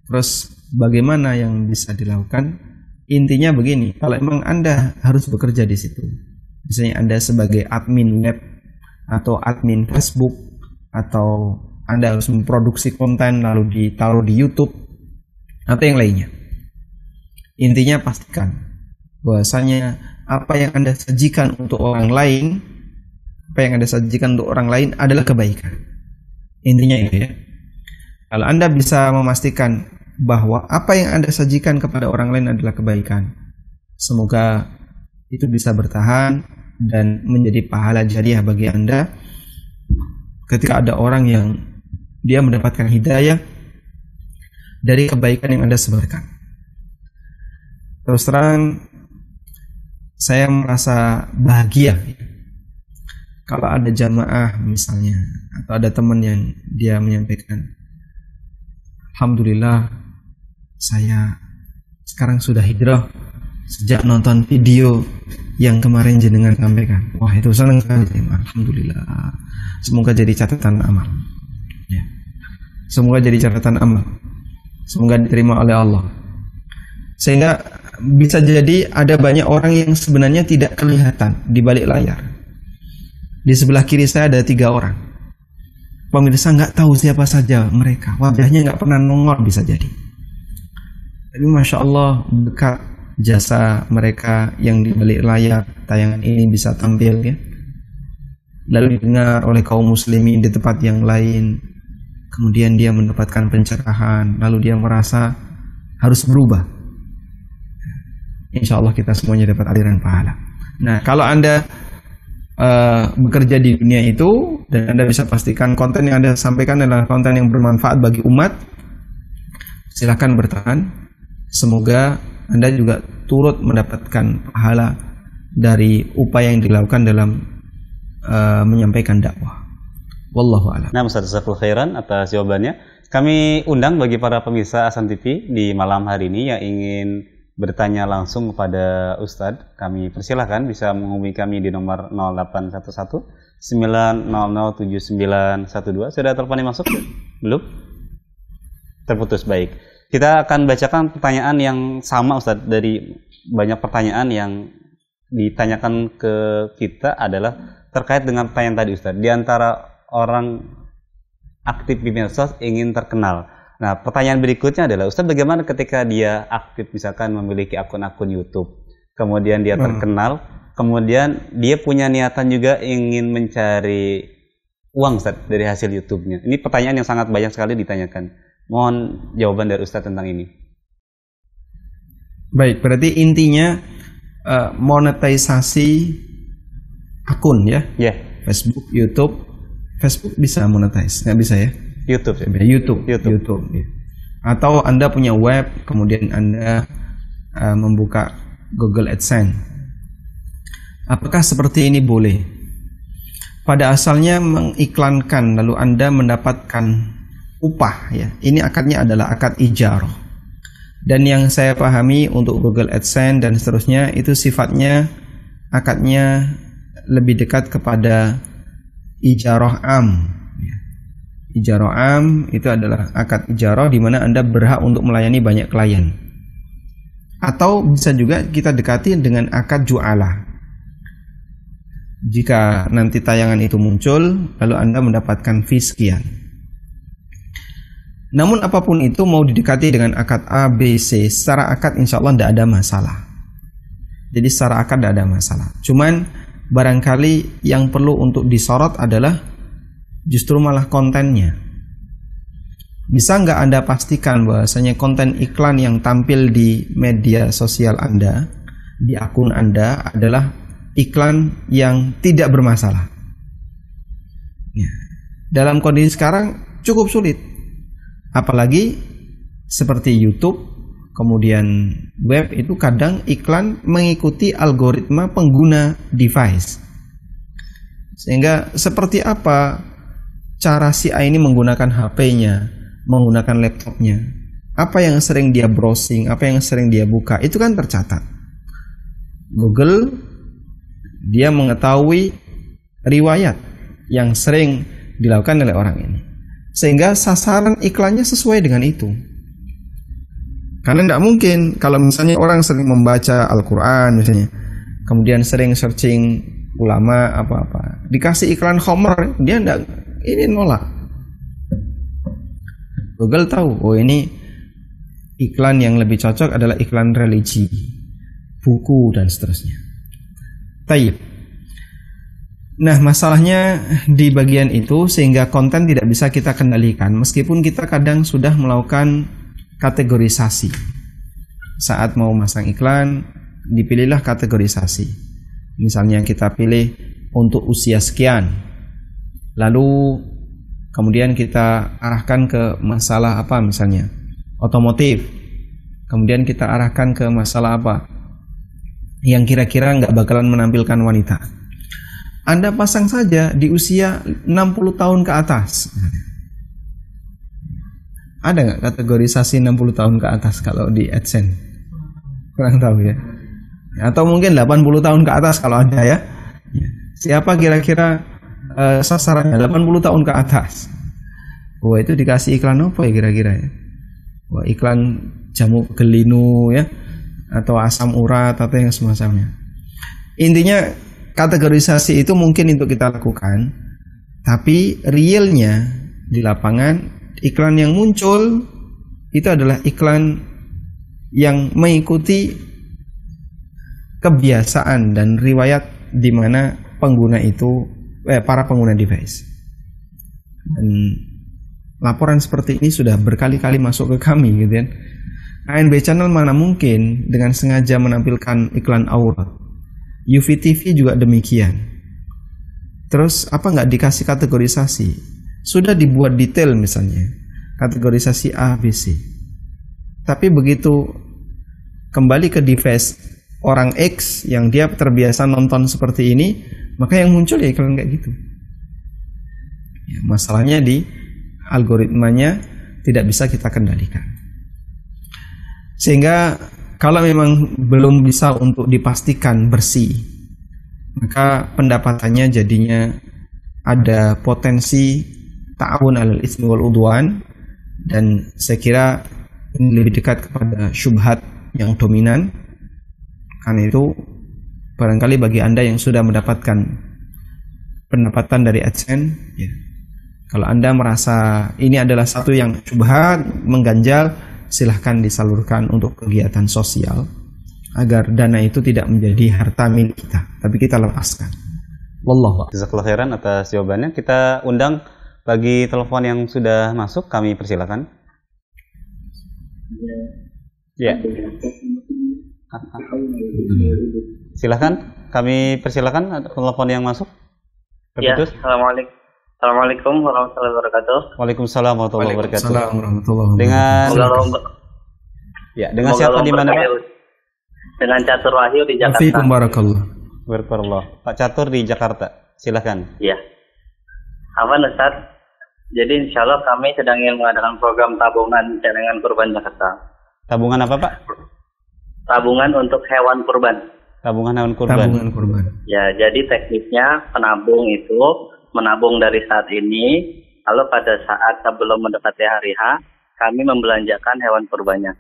Terus bagaimana yang bisa dilakukan? Intinya begini, kalau memang Anda harus bekerja di situ, misalnya Anda sebagai admin web atau admin Facebook, atau Anda harus memproduksi konten lalu ditaruh di YouTube atau yang lainnya. Intinya pastikan bahwasanya apa yang Anda sajikan untuk orang lain, adalah kebaikan. Intinya itu ya. Kalau Anda bisa memastikan bahwa apa yang Anda sajikan kepada orang lain adalah kebaikan, semoga itu bisa bertahan dan menjadi pahala jariah bagi Anda ketika ada orang yang dia mendapatkan hidayah dari kebaikan yang Anda sebarkan. Terus terang, saya merasa bahagia kalau ada jamaah misalnya, atau ada teman yang dia menyampaikan, alhamdulillah saya sekarang sudah hijrah sejak nonton video yang kemarin jenengan sampaikan. Wah, itu senang sekali. Alhamdulillah. Semoga jadi catatan amal. Ya. Semoga jadi catatan amal. Semoga diterima oleh Allah. Sehingga bisa jadi ada banyak orang yang sebenarnya tidak kelihatan di balik layar. Di sebelah kiri saya ada 3 orang. Pemirsa nggak tahu siapa saja mereka. Wajahnya nggak pernah nongol bisa jadi. Tapi Masya Allah, dekat jasa mereka yang di balik layar tayangan ini bisa tampil ya, lalu didengar oleh kaum muslimin di tempat yang lain, kemudian dia mendapatkan pencerahan, lalu dia merasa harus berubah. Insya Allah kita semuanya dapat aliran pahala. Nah, kalau Anda bekerja di dunia itu dan Anda bisa pastikan konten yang Anda sampaikan adalah konten yang bermanfaat bagi umat, silakan bertahan. Semoga Anda juga turut mendapatkan pahala dari upaya yang dilakukan dalam menyampaikan dakwah. Wallahu a'lam. Nah, Ustaz, jazakallahu khairan atas jawabannya. Kami undang bagi para pemirsa Hasan TV di malam hari ini yang ingin bertanya langsung kepada Ustadz, kami persilahkan bisa menghubungi kami di nomor 0811 900 7912. Sudah teleponnya masuk? Belum? Terputus, baik. Kita akan bacakan pertanyaan yang sama, Ustadz. Dari banyak pertanyaan yang ditanyakan ke kita adalah terkait dengan pertanyaan tadi, Ustadz. Di antara orang aktif di medsos ingin terkenal. Nah, pertanyaan berikutnya adalah, Ustadz, bagaimana ketika dia aktif, misalkan memiliki akun-akun YouTube, kemudian dia terkenal, kemudian dia punya niatan juga ingin mencari uang, Ustadz, dari hasil YouTube-nya. Ini pertanyaan yang sangat banyak sekali ditanyakan. Mohon jawaban dari Ustadz tentang ini. Baik, berarti intinya monetisasi akun ya? Ya. Yeah. Facebook, YouTube. Facebook bisa monetize, nggak bisa ya? YouTube. Ya? YouTube. Ya. Atau Anda punya web, kemudian Anda membuka Google AdSense. Apakah seperti ini boleh? pada asalnya mengiklankan lalu Anda mendapatkan upah ya. Ini akadnya adalah akad ijarah. Dan yang saya pahami untuk Google AdSense dan seterusnya itu sifatnya akadnya lebih dekat kepada ijarah am. Ijarah am itu adalah akad ijarah di mana Anda berhak untuk melayani banyak klien. Atau bisa juga kita dekati dengan akad ju'alah. Jika nanti tayangan itu muncul, lalu Anda mendapatkan fee sekian. Namun apapun itu mau didekati dengan akad A, B, C, secara akad insya Allah tidak ada masalah. Jadi secara akad tidak ada masalah. Cuman barangkali yang perlu untuk disorot adalah justru malah kontennya. Bisa nggak Anda pastikan bahwasanya konten iklan yang tampil di media sosial Anda, di akun Anda adalah iklan yang tidak bermasalah? Ya. Dalam kondisi sekarang cukup sulit. Apalagi seperti YouTube, kemudian web itu kadang iklan mengikuti algoritma pengguna device. Sehingga seperti apa cara si A ini menggunakan HP-nya, menggunakan laptopnya, apa yang sering dia browsing, apa yang sering dia buka, itu kan tercatat. Google dia mengetahui riwayat yang sering dilakukan oleh orang ini, sehingga sasaran iklannya sesuai dengan itu. Karena tidak mungkin kalau misalnya orang sering membaca Al-Quran misalnya, kemudian sering searching ulama apa-apa, dikasih iklan Homer, dia tidak, ini nolak. Google tahu, oh ini iklan yang lebih cocok adalah iklan religi, buku dan seterusnya. Taib. Nah, masalahnya di bagian itu sehingga konten tidak bisa kita kendalikan meskipun kita kadang sudah melakukan kategorisasi. Saat mau masang iklan, dipilihlah kategorisasi. Misalnya kita pilih untuk usia sekian. Lalu kemudian kita arahkan ke masalah apa misalnya otomotif. Kemudian kita arahkan ke masalah apa yang kira-kira nggak bakalan menampilkan wanita. Anda pasang saja di usia 60 tahun ke atas. Ada nggak kategorisasi 60 tahun ke atas kalau di AdSense? Kurang tahu ya. Atau mungkin 80 tahun ke atas kalau ada ya. Siapa kira-kira sasarannya 80 tahun ke atas? Wah, itu dikasih iklan apa ya kira-kira ya? Wah, iklan jamu gelinu ya, atau asam urat atau yang semacamnya. Intinya kategorisasi itu mungkin untuk kita lakukan, tapi realnya di lapangan iklan yang muncul itu adalah iklan yang mengikuti kebiasaan dan riwayat di mana pengguna itu para pengguna device. Dan laporan seperti ini sudah berkali-kali masuk ke kami gitu kan. ANB Channel mana mungkin dengan sengaja menampilkan iklan aurat. UVTV juga demikian. Terus apa nggak dikasih kategorisasi? Sudah dibuat detail misalnya kategorisasi A, B, C. Tapi begitu kembali ke device orang X yang dia terbiasa nonton seperti ini, maka yang muncul ya iklan kayak gitu. Ya, masalahnya di algoritmanya tidak bisa kita kendalikan. Sehingga kalau memang belum bisa untuk dipastikan bersih, maka pendapatannya jadinya ada potensi ta'awun alal ismi wal udwan, dan saya kira ini lebih dekat kepada syubhat yang dominan. Karena itu barangkali bagi Anda yang sudah mendapatkan pendapatan dari AdSense, ya, kalau Anda merasa ini adalah satu yang syubhat, mengganjal, silahkan disalurkan untuk kegiatan sosial agar dana itu tidak menjadi harta milik kita, tapi kita lepaskan. Wallahu a'lam. Jazakallahu khairan atas jawabannya. Kita undang bagi telepon yang sudah masuk, kami persilakan. Ya. Silahkan, kami persilakan telepon yang masuk. Ya, Assalamualaikum warahmatullahi wabarakatuh. Waalaikumsalam warahmatullahi wabarakatuh. Waalaikumsalam warahmatullahi wabarakatuh. Dengan siapa di mana, Pak? Dengan Catur Wahyu di Jakarta. Waalaikumsalam warahmatullahi wabarakatuh. Pak Catur di Jakarta. Silahkan. Ya. Apa Ustaz? Jadi insya Allah kami sedang ingin mengadakan program tabungan cadangan kurban Jakarta. Tabungan apa Pak? Tabungan untuk hewan kurban. Tabungan hewan kurban. Tabungan kurban. Ya, jadi tekniknya penabung itu menabung dari saat ini, lalu pada saat sebelum mendekati hari H, kami membelanjakan hewan kurbannya.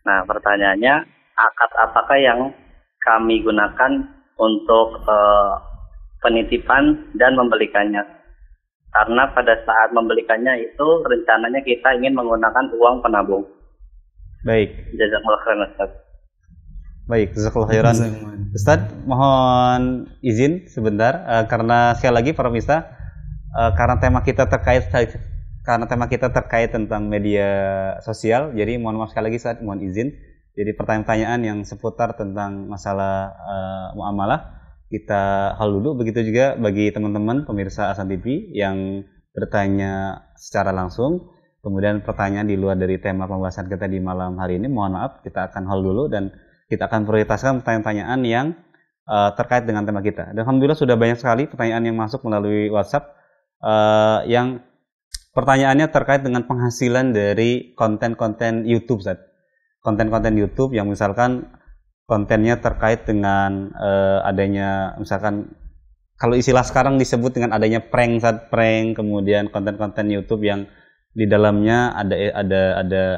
Nah, pertanyaannya, akad apakah yang kami gunakan untuk penitipan dan membelikannya? Karena pada saat membelikannya itu rencananya kita ingin menggunakan uang penabung. Baik. Jazakallah khairan Ustaz. Baik, jazakallah khairan. Ustaz, mohon izin sebentar karena sekali lagi para pemirsa, karena tema kita terkait tentang media sosial, jadi mohon maaf sekali lagi Ustaz, mohon izin. Jadi pertanyaan-pertanyaan yang seputar tentang masalah muamalah kita hal dulu. Begitu juga bagi teman-teman pemirsa Ahsan TV yang bertanya secara langsung, kemudian pertanyaan di luar dari tema pembahasan kita di malam hari ini, mohon maaf, kita akan hal dulu dan kita akan prioritaskan pertanyaan-pertanyaan yang terkait dengan tema kita. Dan alhamdulillah sudah banyak sekali pertanyaan yang masuk melalui WhatsApp yang pertanyaannya terkait dengan penghasilan dari konten-konten YouTube, Ustaz. Konten-konten YouTube yang misalkan kontennya terkait dengan adanya, misalkan kalau istilah sekarang disebut dengan adanya prank, prank, kemudian konten-konten YouTube yang di dalamnya ada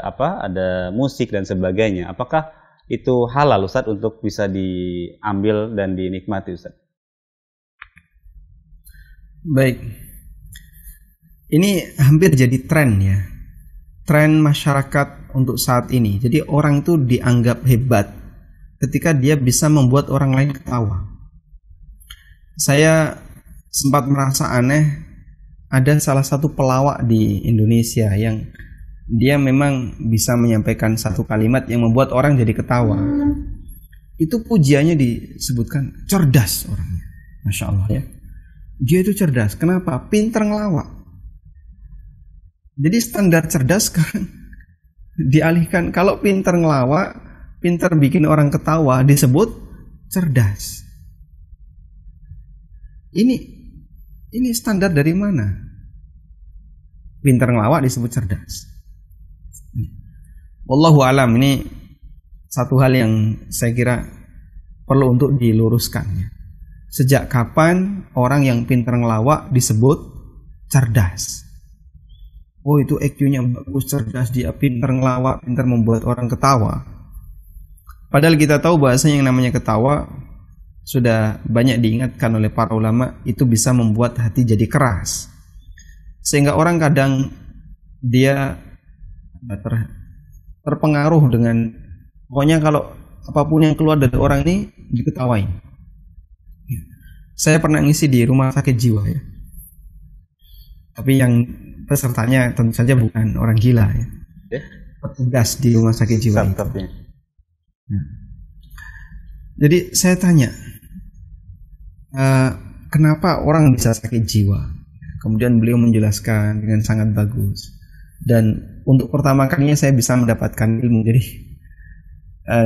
musik dan sebagainya. Apakah itu halal Ustaz untuk bisa diambil dan dinikmati Ustaz? Baik. Ini hampir jadi tren ya. Tren masyarakat untuk saat ini. Jadi orang itu dianggap hebat ketika dia bisa membuat orang lain ketawa. Saya sempat merasa aneh, ada salah satu pelawak di Indonesia yang dia memang bisa menyampaikan satu kalimat yang membuat orang jadi ketawa. Itu pujiannya disebutkan cerdas orangnya. Masya Allah ya. Dia itu cerdas. Kenapa? Pinter ngelawak. Jadi standar cerdas sekarang dialihkan. Kalau pinter ngelawak, pinter bikin orang ketawa disebut cerdas. Ini standar dari mana? Pinter ngelawak disebut cerdas. Wallahu alam, ini satu hal yang saya kira perlu untuk diluruskan ya. Sejak kapan orang yang pinter ngelawak disebut cerdas? Oh, itu IQ-nya bagus, cerdas, dia pinter ngelawak, pinter membuat orang ketawa. Padahal kita tahu bahasanya yang namanya ketawa sudah banyak diingatkan oleh para ulama, itu bisa membuat hati jadi keras. Sehingga orang kadang dia terpengaruh dengan, pokoknya kalau apapun yang keluar dari orang ini diketawain. Saya pernah ngisi di rumah sakit jiwa ya. Tapi yang pesertanya tentu saja bukan orang gila ya. Petugas di rumah sakit jiwa itu. Ya. Jadi saya tanya, kenapa orang bisa sakit jiwa? Kemudian beliau menjelaskan dengan sangat bagus. Dan untuk pertama kalinya saya bisa mendapatkan ilmu. Jadi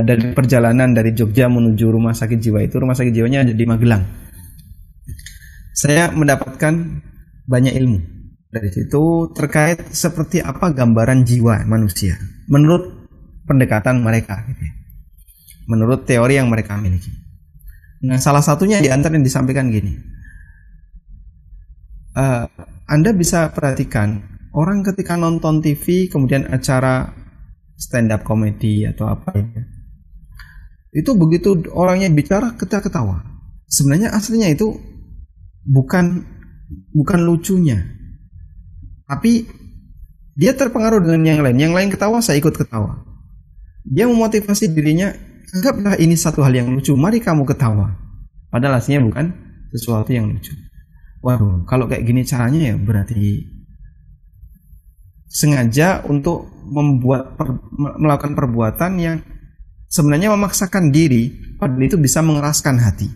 dari perjalanan dari Jogja menuju rumah sakit jiwa itu, rumah sakit jiwanya ada di Magelang. Saya mendapatkan banyak ilmu dari situ terkait seperti apa gambaran jiwa manusia menurut pendekatan mereka, gitu ya. Menurut teori yang mereka miliki. Nah, salah satunya di antara yang disampaikan gini. Anda bisa perhatikan orang ketika nonton TV kemudian acara stand up comedy atau apa ya, itu begitu orangnya bicara kita ketawa. Sebenarnya aslinya itu bukan lucunya, tapi dia terpengaruh dengan yang lain. Yang lain ketawa, saya ikut ketawa. Dia memotivasi dirinya, anggaplah ini satu hal yang lucu, mari kamu ketawa. Padahal aslinya bukan sesuatu yang lucu. Waduh, kalau kayak gini caranya ya berarti sengaja untuk melakukan perbuatan yang sebenarnya memaksakan diri, padahal itu bisa mengeraskan hati.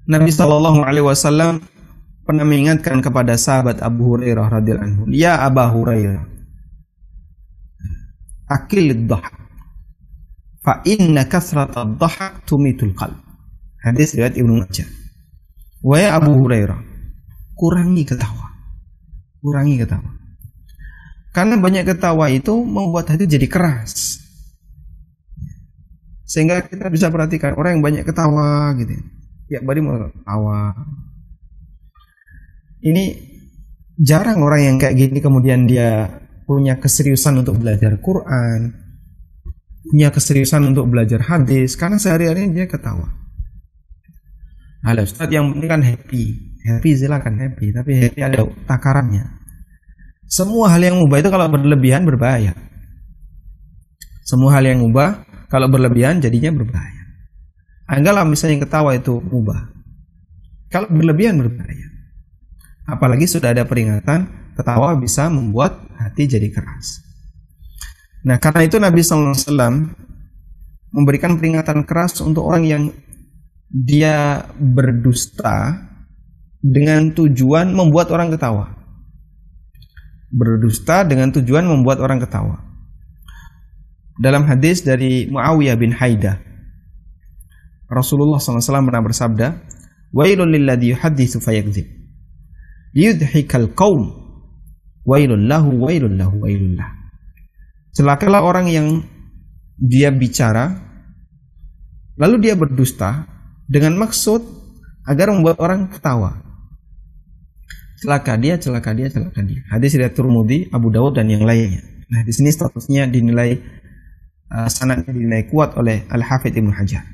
Nabi SAW pernah mengingatkan kepada sahabat Abu Hurairah radhiyallahu anhu, ya Abu Hurairah, akil dhahak, fa inna kasratad dhahak tumitul qalb. Hadis riwayat Ibnu Majah. Wahai Abu Hurairah, kurangi ketawa. Kurangi ketawa. Karena banyak ketawa itu membuat hati jadi keras. Sehingga kita bisa perhatikan orang yang banyak ketawa gitu. Ya, bari mau ketawa. Ini jarang orang yang kayak gini kemudian dia punya keseriusan untuk belajar Quran, punya keseriusan untuk belajar hadis, karena sehari-hari dia ketawa. Halo Ustaz, yang penting kan happy silakan happy, tapi happy ada takarannya. Semua hal yang mubah itu kalau berlebihan berbahaya. Semua hal yang mubah kalau berlebihan jadinya berbahaya. Anggaplah misalnya yang ketawa itu mubah, kalau berlebihan berbahaya. Apalagi sudah ada peringatan, ketawa bisa membuat hati jadi keras. Nah, karena itu Nabi SAW memberikan peringatan keras untuk orang yang dia berdusta dengan tujuan membuat orang ketawa. Berdusta dengan tujuan membuat orang ketawa. Dalam hadis dari Muawiyah bin Haidah, Rasulullah SAW pernah bersabda, "Wailul lilladzi yuhadditsu fayakdzib, liyudhikal qaum, wailul lahu, wailul lahu, wailul lah." Celakalah orang yang dia bicara lalu dia berdusta dengan maksud agar membuat orang ketawa. Celaka dia, celaka dia, celaka dia. Hadis riwayat Tirmidzi, Abu Dawud dan yang lainnya. Nah, di sini statusnya dinilai sanadnya dinilai kuat oleh Al-Hafidz Ibnu Hajar.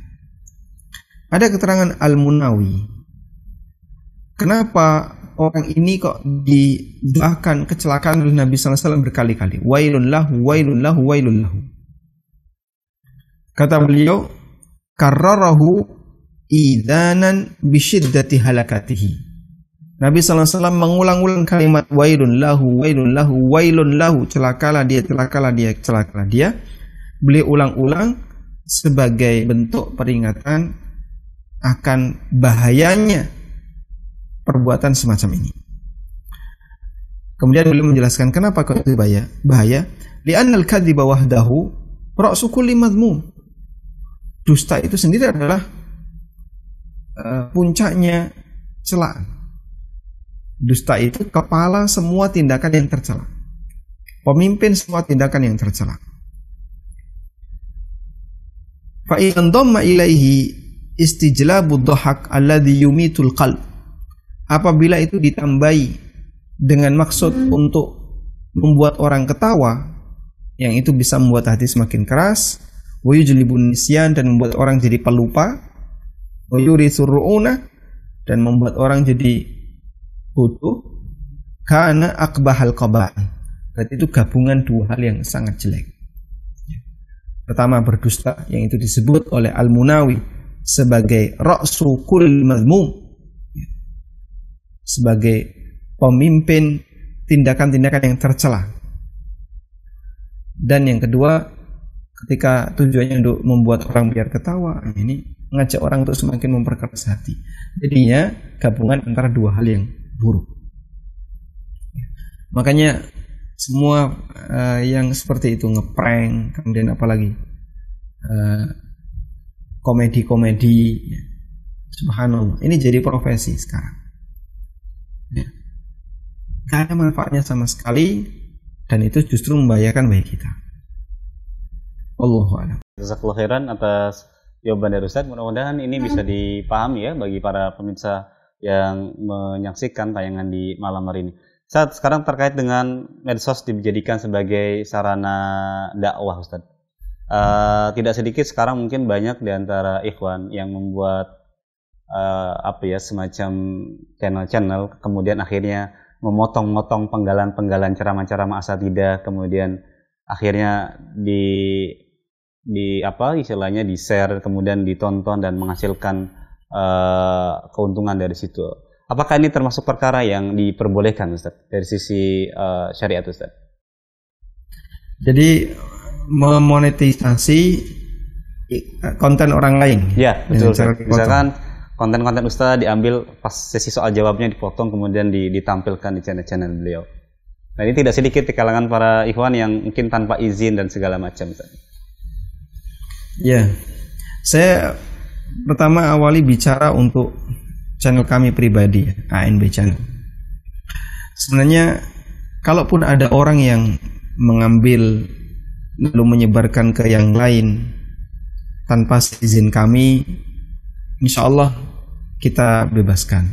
Ada keterangan Al-Munawi. Kenapa orang ini kok dibahkan kecelakaan oleh Nabi SAW berkali-kali? Wailun lahu, wailun lahu, wailun lahu. Kata beliau, karrarahu idanan bisyiddati halakatihi. Nabi SAW mengulang-ulang kalimat wailun lahu, wailun lahu, wailun lahu, celakalah dia, celakalah dia, celakalah dia. Beliau ulang-ulang sebagai bentuk peringatan akan bahayanya perbuatan semacam ini. Kemudian beliau menjelaskan kenapa kok itu bahaya. Li'annal kadziba wahdahu ra'su kulli madhmum. Dusta itu sendiri adalah puncaknya celaan. Dusta itu kepala semua tindakan yang tercela. Pemimpin semua tindakan yang tercela. Fa in dhamma ilaihi istijlabu dhahak alladhi yumitul qalb. Apabila itu ditambahi dengan maksud untuk membuat orang ketawa, yang itu bisa membuat hati semakin keras, wa yujlibun nisyan, dan membuat orang jadi pelupa, wa yurithu ru'una, dan membuat orang jadi butuh, karena akbahal qaba'ih. Berarti itu gabungan dua hal yang sangat jelek. Pertama, berdusta, yang itu disebut oleh Al-Munawi sebagai ra'su kull mazmum, sebagai pemimpin tindakan-tindakan yang tercela. Dan yang kedua, ketika tujuannya untuk membuat orang biar ketawa, ini mengajak orang untuk semakin memperkeras hati. Jadinya gabungan antara dua hal yang buruk. Makanya semua yang seperti itu, ngeprank, kemudian apalagi komedi-komedi, subhanallah, ini jadi profesi sekarang. Ya. Gak ada manfaatnya sama sekali, dan itu justru membahayakan bagi kita. Wallahu a'lam. Jazakallahu khairan atas jawaban dari Ustaz. Mudah-mudahan ini bisa dipahami ya bagi para pemirsa yang menyaksikan tayangan di malam hari ini. Ustaz, sekarang terkait dengan medsos dijadikan sebagai sarana dakwah, Ustaz. Tidak sedikit sekarang mungkin banyak di antara ikhwan yang membuat semacam channel-channel, kemudian akhirnya memotong-motong penggalan-penggalan ceramah-ceramah asatidzah, kemudian akhirnya istilahnya di-share, kemudian ditonton dan menghasilkan keuntungan dari situ. Apakah ini termasuk perkara yang diperbolehkan, Ustaz, dari sisi syariat, Ustaz? Jadi memonetisasi konten orang lain. Ya, betul. Misalkan konten-konten Ustaz diambil pas sesi soal jawabnya, dipotong kemudian ditampilkan di channel-channel beliau. Nah, ini tidak sedikit di kalangan para ikhwan yang mungkin tanpa izin dan segala macam, Ustaz. Ya, saya pertama awali bicara untuk channel kami pribadi, ANB Channel. Sebenarnya kalaupun ada orang yang mengambil lalu menyebarkan ke yang lain tanpa izin kami, insya Allah kita bebaskan.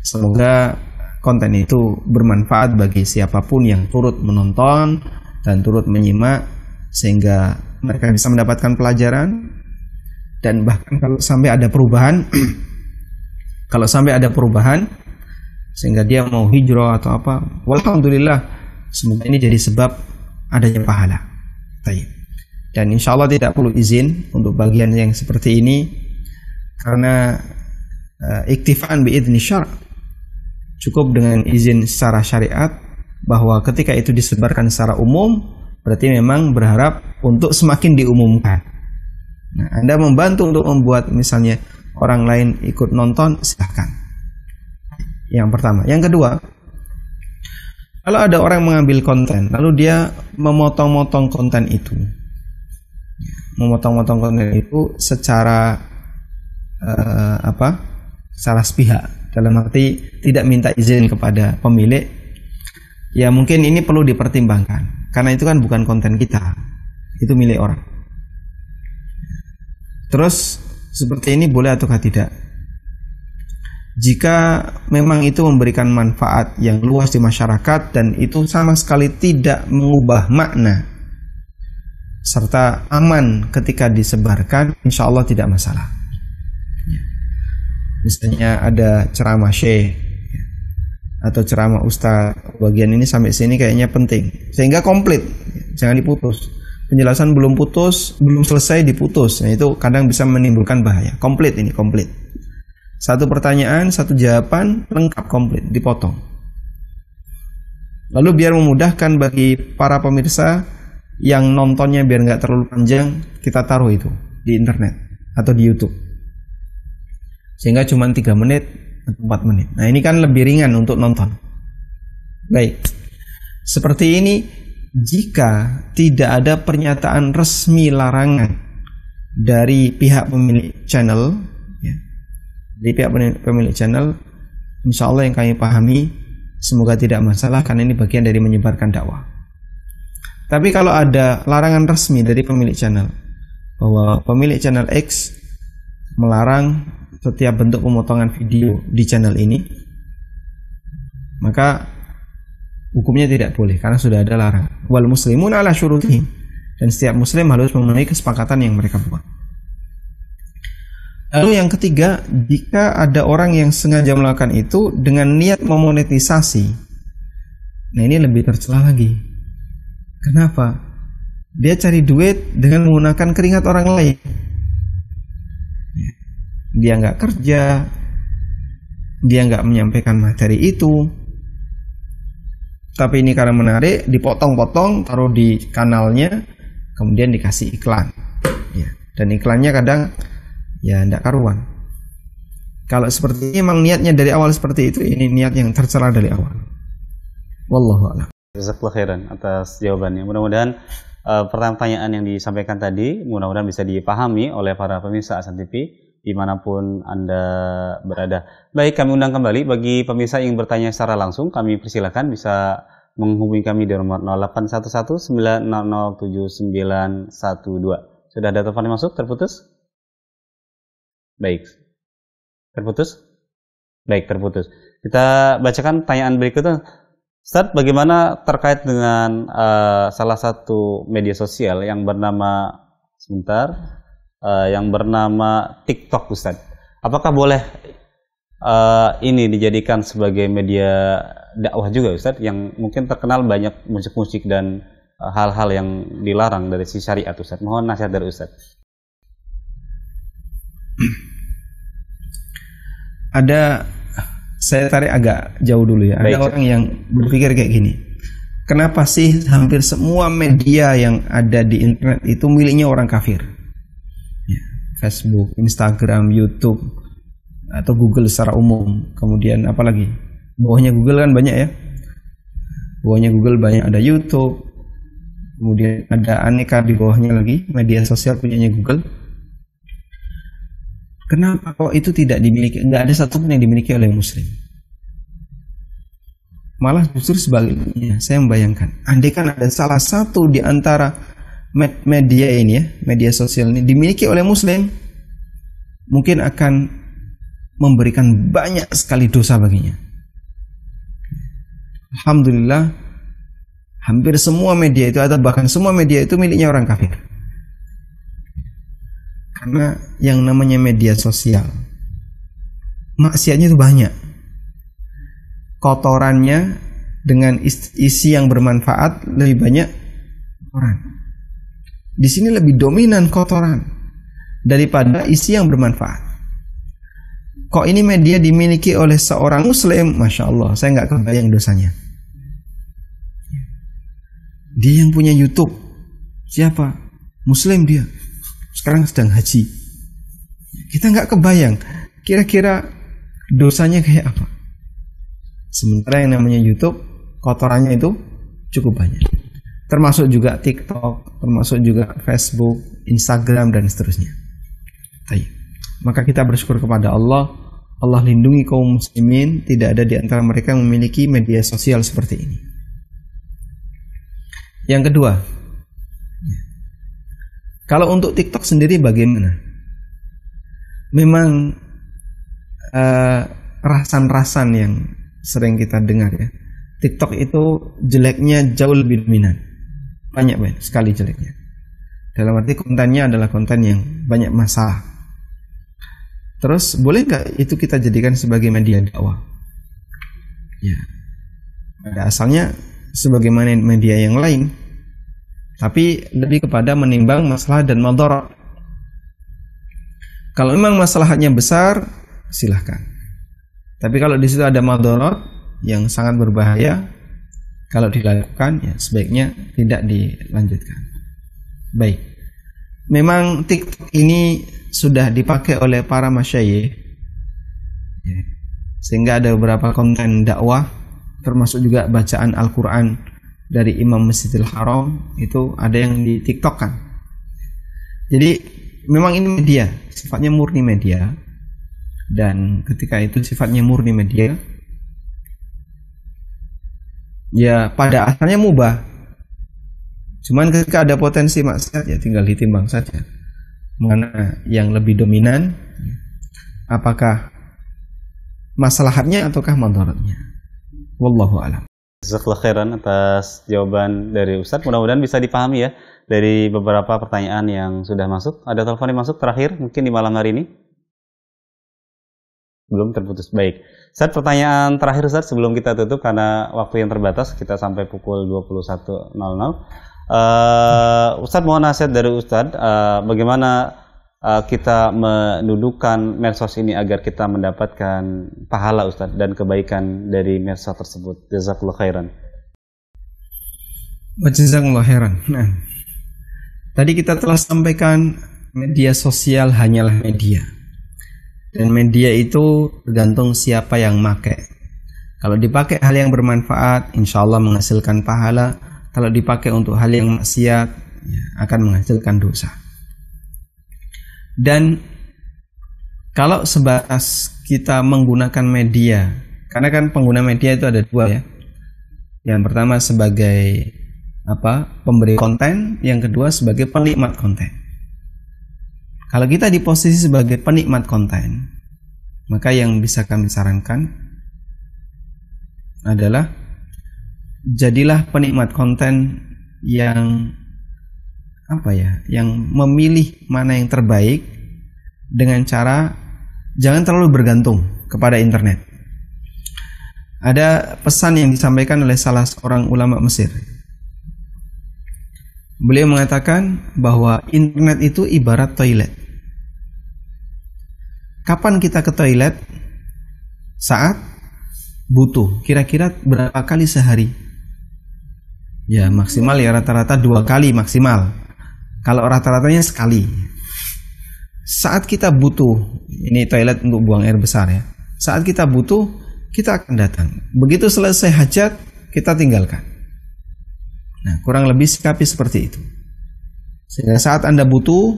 Semoga konten itu bermanfaat bagi siapapun yang turut menonton dan turut menyimak, sehingga mereka bisa mendapatkan pelajaran. Dan bahkan kalau sampai ada perubahan sehingga dia mau hijrah atau apa, walhamdulillah, semoga ini jadi sebab adanya pahala. Dan insya Allah tidak perlu izin untuk bagian yang seperti ini, karena iktifaan biidzni syara, cukup dengan izin secara syariat, bahwa ketika itu disebarkan secara umum berarti memang berharap untuk semakin diumumkan. Nah, Anda membantu untuk membuat misalnya orang lain ikut nonton, silahkan. Yang pertama. Yang kedua, kalau ada orang mengambil konten lalu dia memotong-motong konten itu, secara secara sepihak, dalam arti tidak minta izin kepada pemilik, ya mungkin ini perlu dipertimbangkan, karena itu kan bukan konten kita, itu milik orang. Terus seperti ini boleh ataukah tidak? Jika memang itu memberikan manfaat yang luas di masyarakat dan itu sama sekali tidak mengubah makna serta aman ketika disebarkan, insya Allah tidak masalah. Misalnya ada ceramah syekh atau ceramah ustaz, bagian ini sampai sini kayaknya penting, sehingga komplit, jangan diputus. Penjelasan belum selesai diputus. Nah, itu kadang bisa menimbulkan bahaya. Komplit. Satu pertanyaan, satu jawaban, lengkap, komplit, dipotong. Lalu biar memudahkan bagi para pemirsa yang nontonnya biar nggak terlalu panjang, kita taruh itu di internet atau di YouTube. Sehingga cuma 3 menit atau 4 menit. Nah, ini kan lebih ringan untuk nonton. Baik. Seperti ini, jika tidak ada pernyataan resmi larangan dari pihak pemilik channel, insya Allah yang kami pahami, semoga tidak masalah, karena ini bagian dari menyebarkan dakwah. Tapi kalau ada larangan resmi dari pemilik channel, bahwa pemilik channel X melarang setiap bentuk pemotongan video di channel ini, maka hukumnya tidak boleh, karena sudah ada larangan. Wal muslimun ala syurutihim, dan setiap muslim harus memenuhi kesepakatan yang mereka buat. Lalu yang ketiga, jika ada orang yang sengaja melakukan itu dengan niat memonetisasi, nah ini lebih tercela lagi. Kenapa? Dia cari duit dengan menggunakan keringat orang lain. Dia nggak kerja, dia nggak menyampaikan materi itu, tapi ini karena menarik, dipotong-potong, taruh di kanalnya, kemudian dikasih iklan. Dan iklannya kadang ya tidak karuan. Kalau seperti ini memang niatnya dari awal seperti itu, ini niat yang tercela dari awal. Wallahu a'lam. Jazakallahu khairan atas jawabannya. Mudah-mudahan pertanyaan yang disampaikan tadi mudah-mudahan bisa dipahami oleh para pemirsa Ahsan TV dimanapun Anda berada. Baik, kami undang kembali bagi pemirsa yang bertanya secara langsung, kami persilakan bisa menghubungi kami di nomor 0811-9007912. Sudah ada telepon yang masuk? Terputus? Baik. Terputus? Baik, terputus. Kita bacakan pertanyaan berikutnya. Ustaz, bagaimana terkait dengan salah satu media sosial yang bernama yang bernama TikTok, Ustaz? Apakah boleh ini dijadikan sebagai media dakwah juga, Ustaz, yang mungkin terkenal banyak musik-musik dan hal-hal yang dilarang dari si syariat, Ustaz? Mohon nasihat dari Ustaz. Saya tarik agak jauh dulu ya. Ada orang yang berpikir kayak gini. Kenapa sih hampir semua media yang ada di internet itu miliknya orang kafir? Ya, Facebook, Instagram, YouTube, atau Google secara umum. Kemudian apa lagi? Bawahnya Google kan banyak ya. Bawahnya Google banyak, ada YouTube. Kemudian ada aneka di bawahnya lagi, media sosial punyanya Google. Kenapa kok itu tidak dimiliki? Enggak ada satupun yang dimiliki oleh muslim. Malah justru sebaliknya, saya membayangkan, andai kan ada salah satu di antara media ini ya, media sosial ini dimiliki oleh Muslim, mungkin akan memberikan banyak sekali dosa baginya. Alhamdulillah, hampir semua media itu, atau bahkan semua media itu miliknya orang kafir. Karena yang namanya media sosial, maksiatnya itu banyak. Kotorannya dengan isi yang bermanfaat lebih banyak kotoran. Di sini lebih dominan kotoran daripada isi yang bermanfaat. Kok ini media dimiliki oleh seorang Muslim? Masya Allah, saya nggak kebayang dosanya. Dia yang punya YouTube, siapa? Muslim dia. Sekarang sedang haji. Kita nggak kebayang kira-kira dosanya kayak apa. Sementara yang namanya YouTube, kotorannya itu cukup banyak. Termasuk juga TikTok, termasuk juga Facebook, Instagram, dan seterusnya. Baik. Maka kita bersyukur kepada Allah. Allah lindungi kaum muslimin, tidak ada di antara mereka yang memiliki media sosial seperti ini. Yang kedua, kalau untuk TikTok sendiri bagaimana? Memang rasan-rasan yang sering kita dengar ya, TikTok itu jeleknya jauh lebih dominan, banyak sekali jeleknya. Dalam arti kontennya adalah konten yang banyak masalah. Terus boleh nggak itu kita jadikan sebagai media dakwah? Ya, pada asalnya sebagaimana media yang lain, tapi lebih kepada menimbang masalah dan madarat. Kalau memang masalahnya besar, silahkan. Tapi kalau di situ ada madarat yang sangat berbahaya, kalau dilakukan ya sebaiknya tidak dilanjutkan. Baik. Memang TikTok ini sudah dipakai oleh para masyayikh, ya, sehingga ada beberapa konten dakwah, termasuk juga bacaan Al-Quran dari Imam Masjidil Haram, itu ada yang di TikTok kan. Jadi memang ini media, sifatnya murni media. Dan ketika itu sifatnya murni media, ya pada asalnya mubah. Cuman ketika ada potensi maksiat, ya tinggal ditimbang saja mana yang lebih dominan, apakah maslahatnya ataukah madaratnya. Wallahu a'lam. Jazakallahu khairan atas jawaban dari Ustadz. Mudah-mudahan bisa dipahami ya dari beberapa pertanyaan yang sudah masuk. Ada telepon yang masuk terakhir mungkin di malam hari ini? Belum, terputus. Baik. Ustadz, pertanyaan terakhir Ustadz sebelum kita tutup karena waktu yang terbatas, kita sampai pukul 21.00. Ustadz, mohon nasihat dari Ustadz, bagaimana kita mendudukan medsos ini agar kita mendapatkan pahala Ustadz dan kebaikan dari medsos tersebut. Jazakallahu khairan. Jazakallahu khairan. Nah, tadi kita telah sampaikan media sosial hanyalah media. Dan media itu tergantung siapa yang pakai. Kalau dipakai hal yang bermanfaat, insya Allah menghasilkan pahala. Kalau dipakai untuk hal yang maksiat, ya, akan menghasilkan dosa. Dan kalau sebatas kita menggunakan media, karena kan pengguna media itu ada dua ya. Yang pertama sebagai pemberi konten, yang kedua sebagai penikmat konten. Kalau kita di posisi sebagai penikmat konten, maka yang bisa kami sarankan adalah jadilah penikmat konten yang yang memilih mana yang terbaik dengan cara jangan terlalu bergantung kepada internet. Ada pesan yang disampaikan oleh salah seorang ulama Mesir. Beliau mengatakan bahwa internet itu ibarat toilet. Kapan kita ke toilet? Saat butuh. Kira-kira berapa kali sehari? Ya maksimal ya rata-rata 2 kali maksimal. Kalau rata-ratanya sekali. Saat kita butuh, ini toilet untuk buang air besar ya. Saat kita butuh, kita akan datang. Begitu selesai hajat, kita tinggalkan. Nah, kurang lebih sikapi seperti itu. Sehingga saat Anda butuh,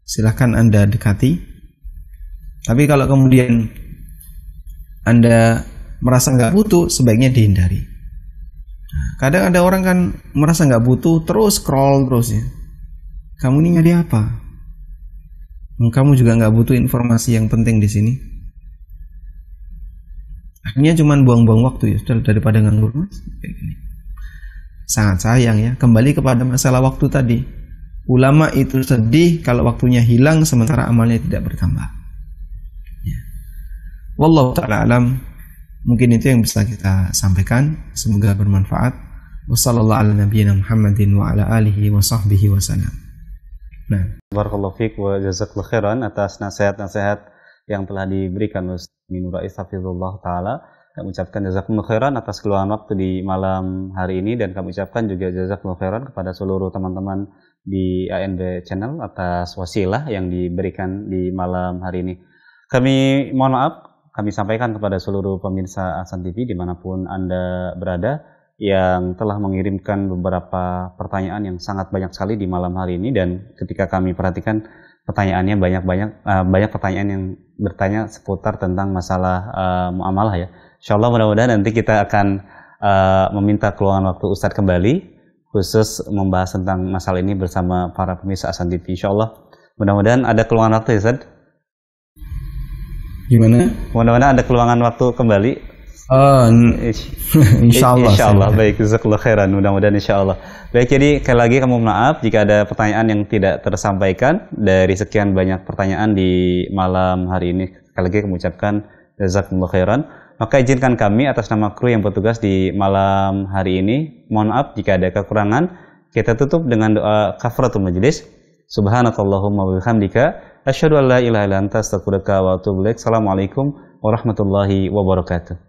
silahkan Anda dekati. Tapi kalau kemudian Anda merasa nggak butuh, sebaiknya dihindari. Kadang ada orang kan merasa nggak butuh, terus scroll terus ya. Kamu ini nyari apa? Kamu juga nggak butuh informasi yang penting di sini. Akhirnya cuma buang-buang waktu ya, daripada nganggur mas. Kayak gini. Sangat sayang ya. Kembali kepada masalah waktu tadi. Ulama itu sedih kalau waktunya hilang sementara amalnya tidak bertambah. Ya. Wallahu ta'ala alam. Mungkin itu yang bisa kita sampaikan. Semoga bermanfaat. Wassallallahu ala nabiyyina Muhammadin wa ala alihi wa sahbihi wa sallam. Nah, Barakallahu fiik wa jazakallahu khairan atas nasihat-nasihat yang telah diberikan Ustaz Amin Rais hafizullah taala. Kami ucapkan jazakumullahu khairan atas keluangan waktu di malam hari ini, dan kami ucapkan juga jazakumullahu khairan kepada seluruh teman-teman di ANB Channel atas wasilah yang diberikan di malam hari ini. Kami mohon maaf, kami sampaikan kepada seluruh pemirsa Ahsan TV dimanapun Anda berada, yang telah mengirimkan beberapa pertanyaan yang sangat banyak sekali di malam hari ini, dan ketika kami perhatikan pertanyaannya banyak pertanyaan yang bertanya seputar tentang masalah muamalah ya. Insyaallah mudah-mudahan nanti kita akan meminta keluangan waktu Ustadz kembali khusus membahas tentang masalah ini bersama para pemirsa Ahsan TV. Insyaallah mudah-mudahan ada keluangan waktu ya Ustadz. gimana? Mudah-mudahan ada keluangan waktu kembali. Insyaallah. Insyaallah. Baik, jazakallahu khairan. Mudah-mudahan insyaallah. Baik, jadi sekali lagi kamu maaf jika ada pertanyaan yang tidak tersampaikan dari sekian banyak pertanyaan di malam hari ini. Sekali lagi kami ucapkan jazakumullahu khairan. Maka izinkan kami atas nama kru yang bertugas di malam hari ini, mohon maaf jika ada kekurangan. Kita tutup dengan doa kafaratul majlis. Subhanakallahumma wa bihamdika asyhadu an la ilaha illa anta astaghfiruka wa atubu ilaik. Assalamualaikum warahmatullahi wabarakatuh.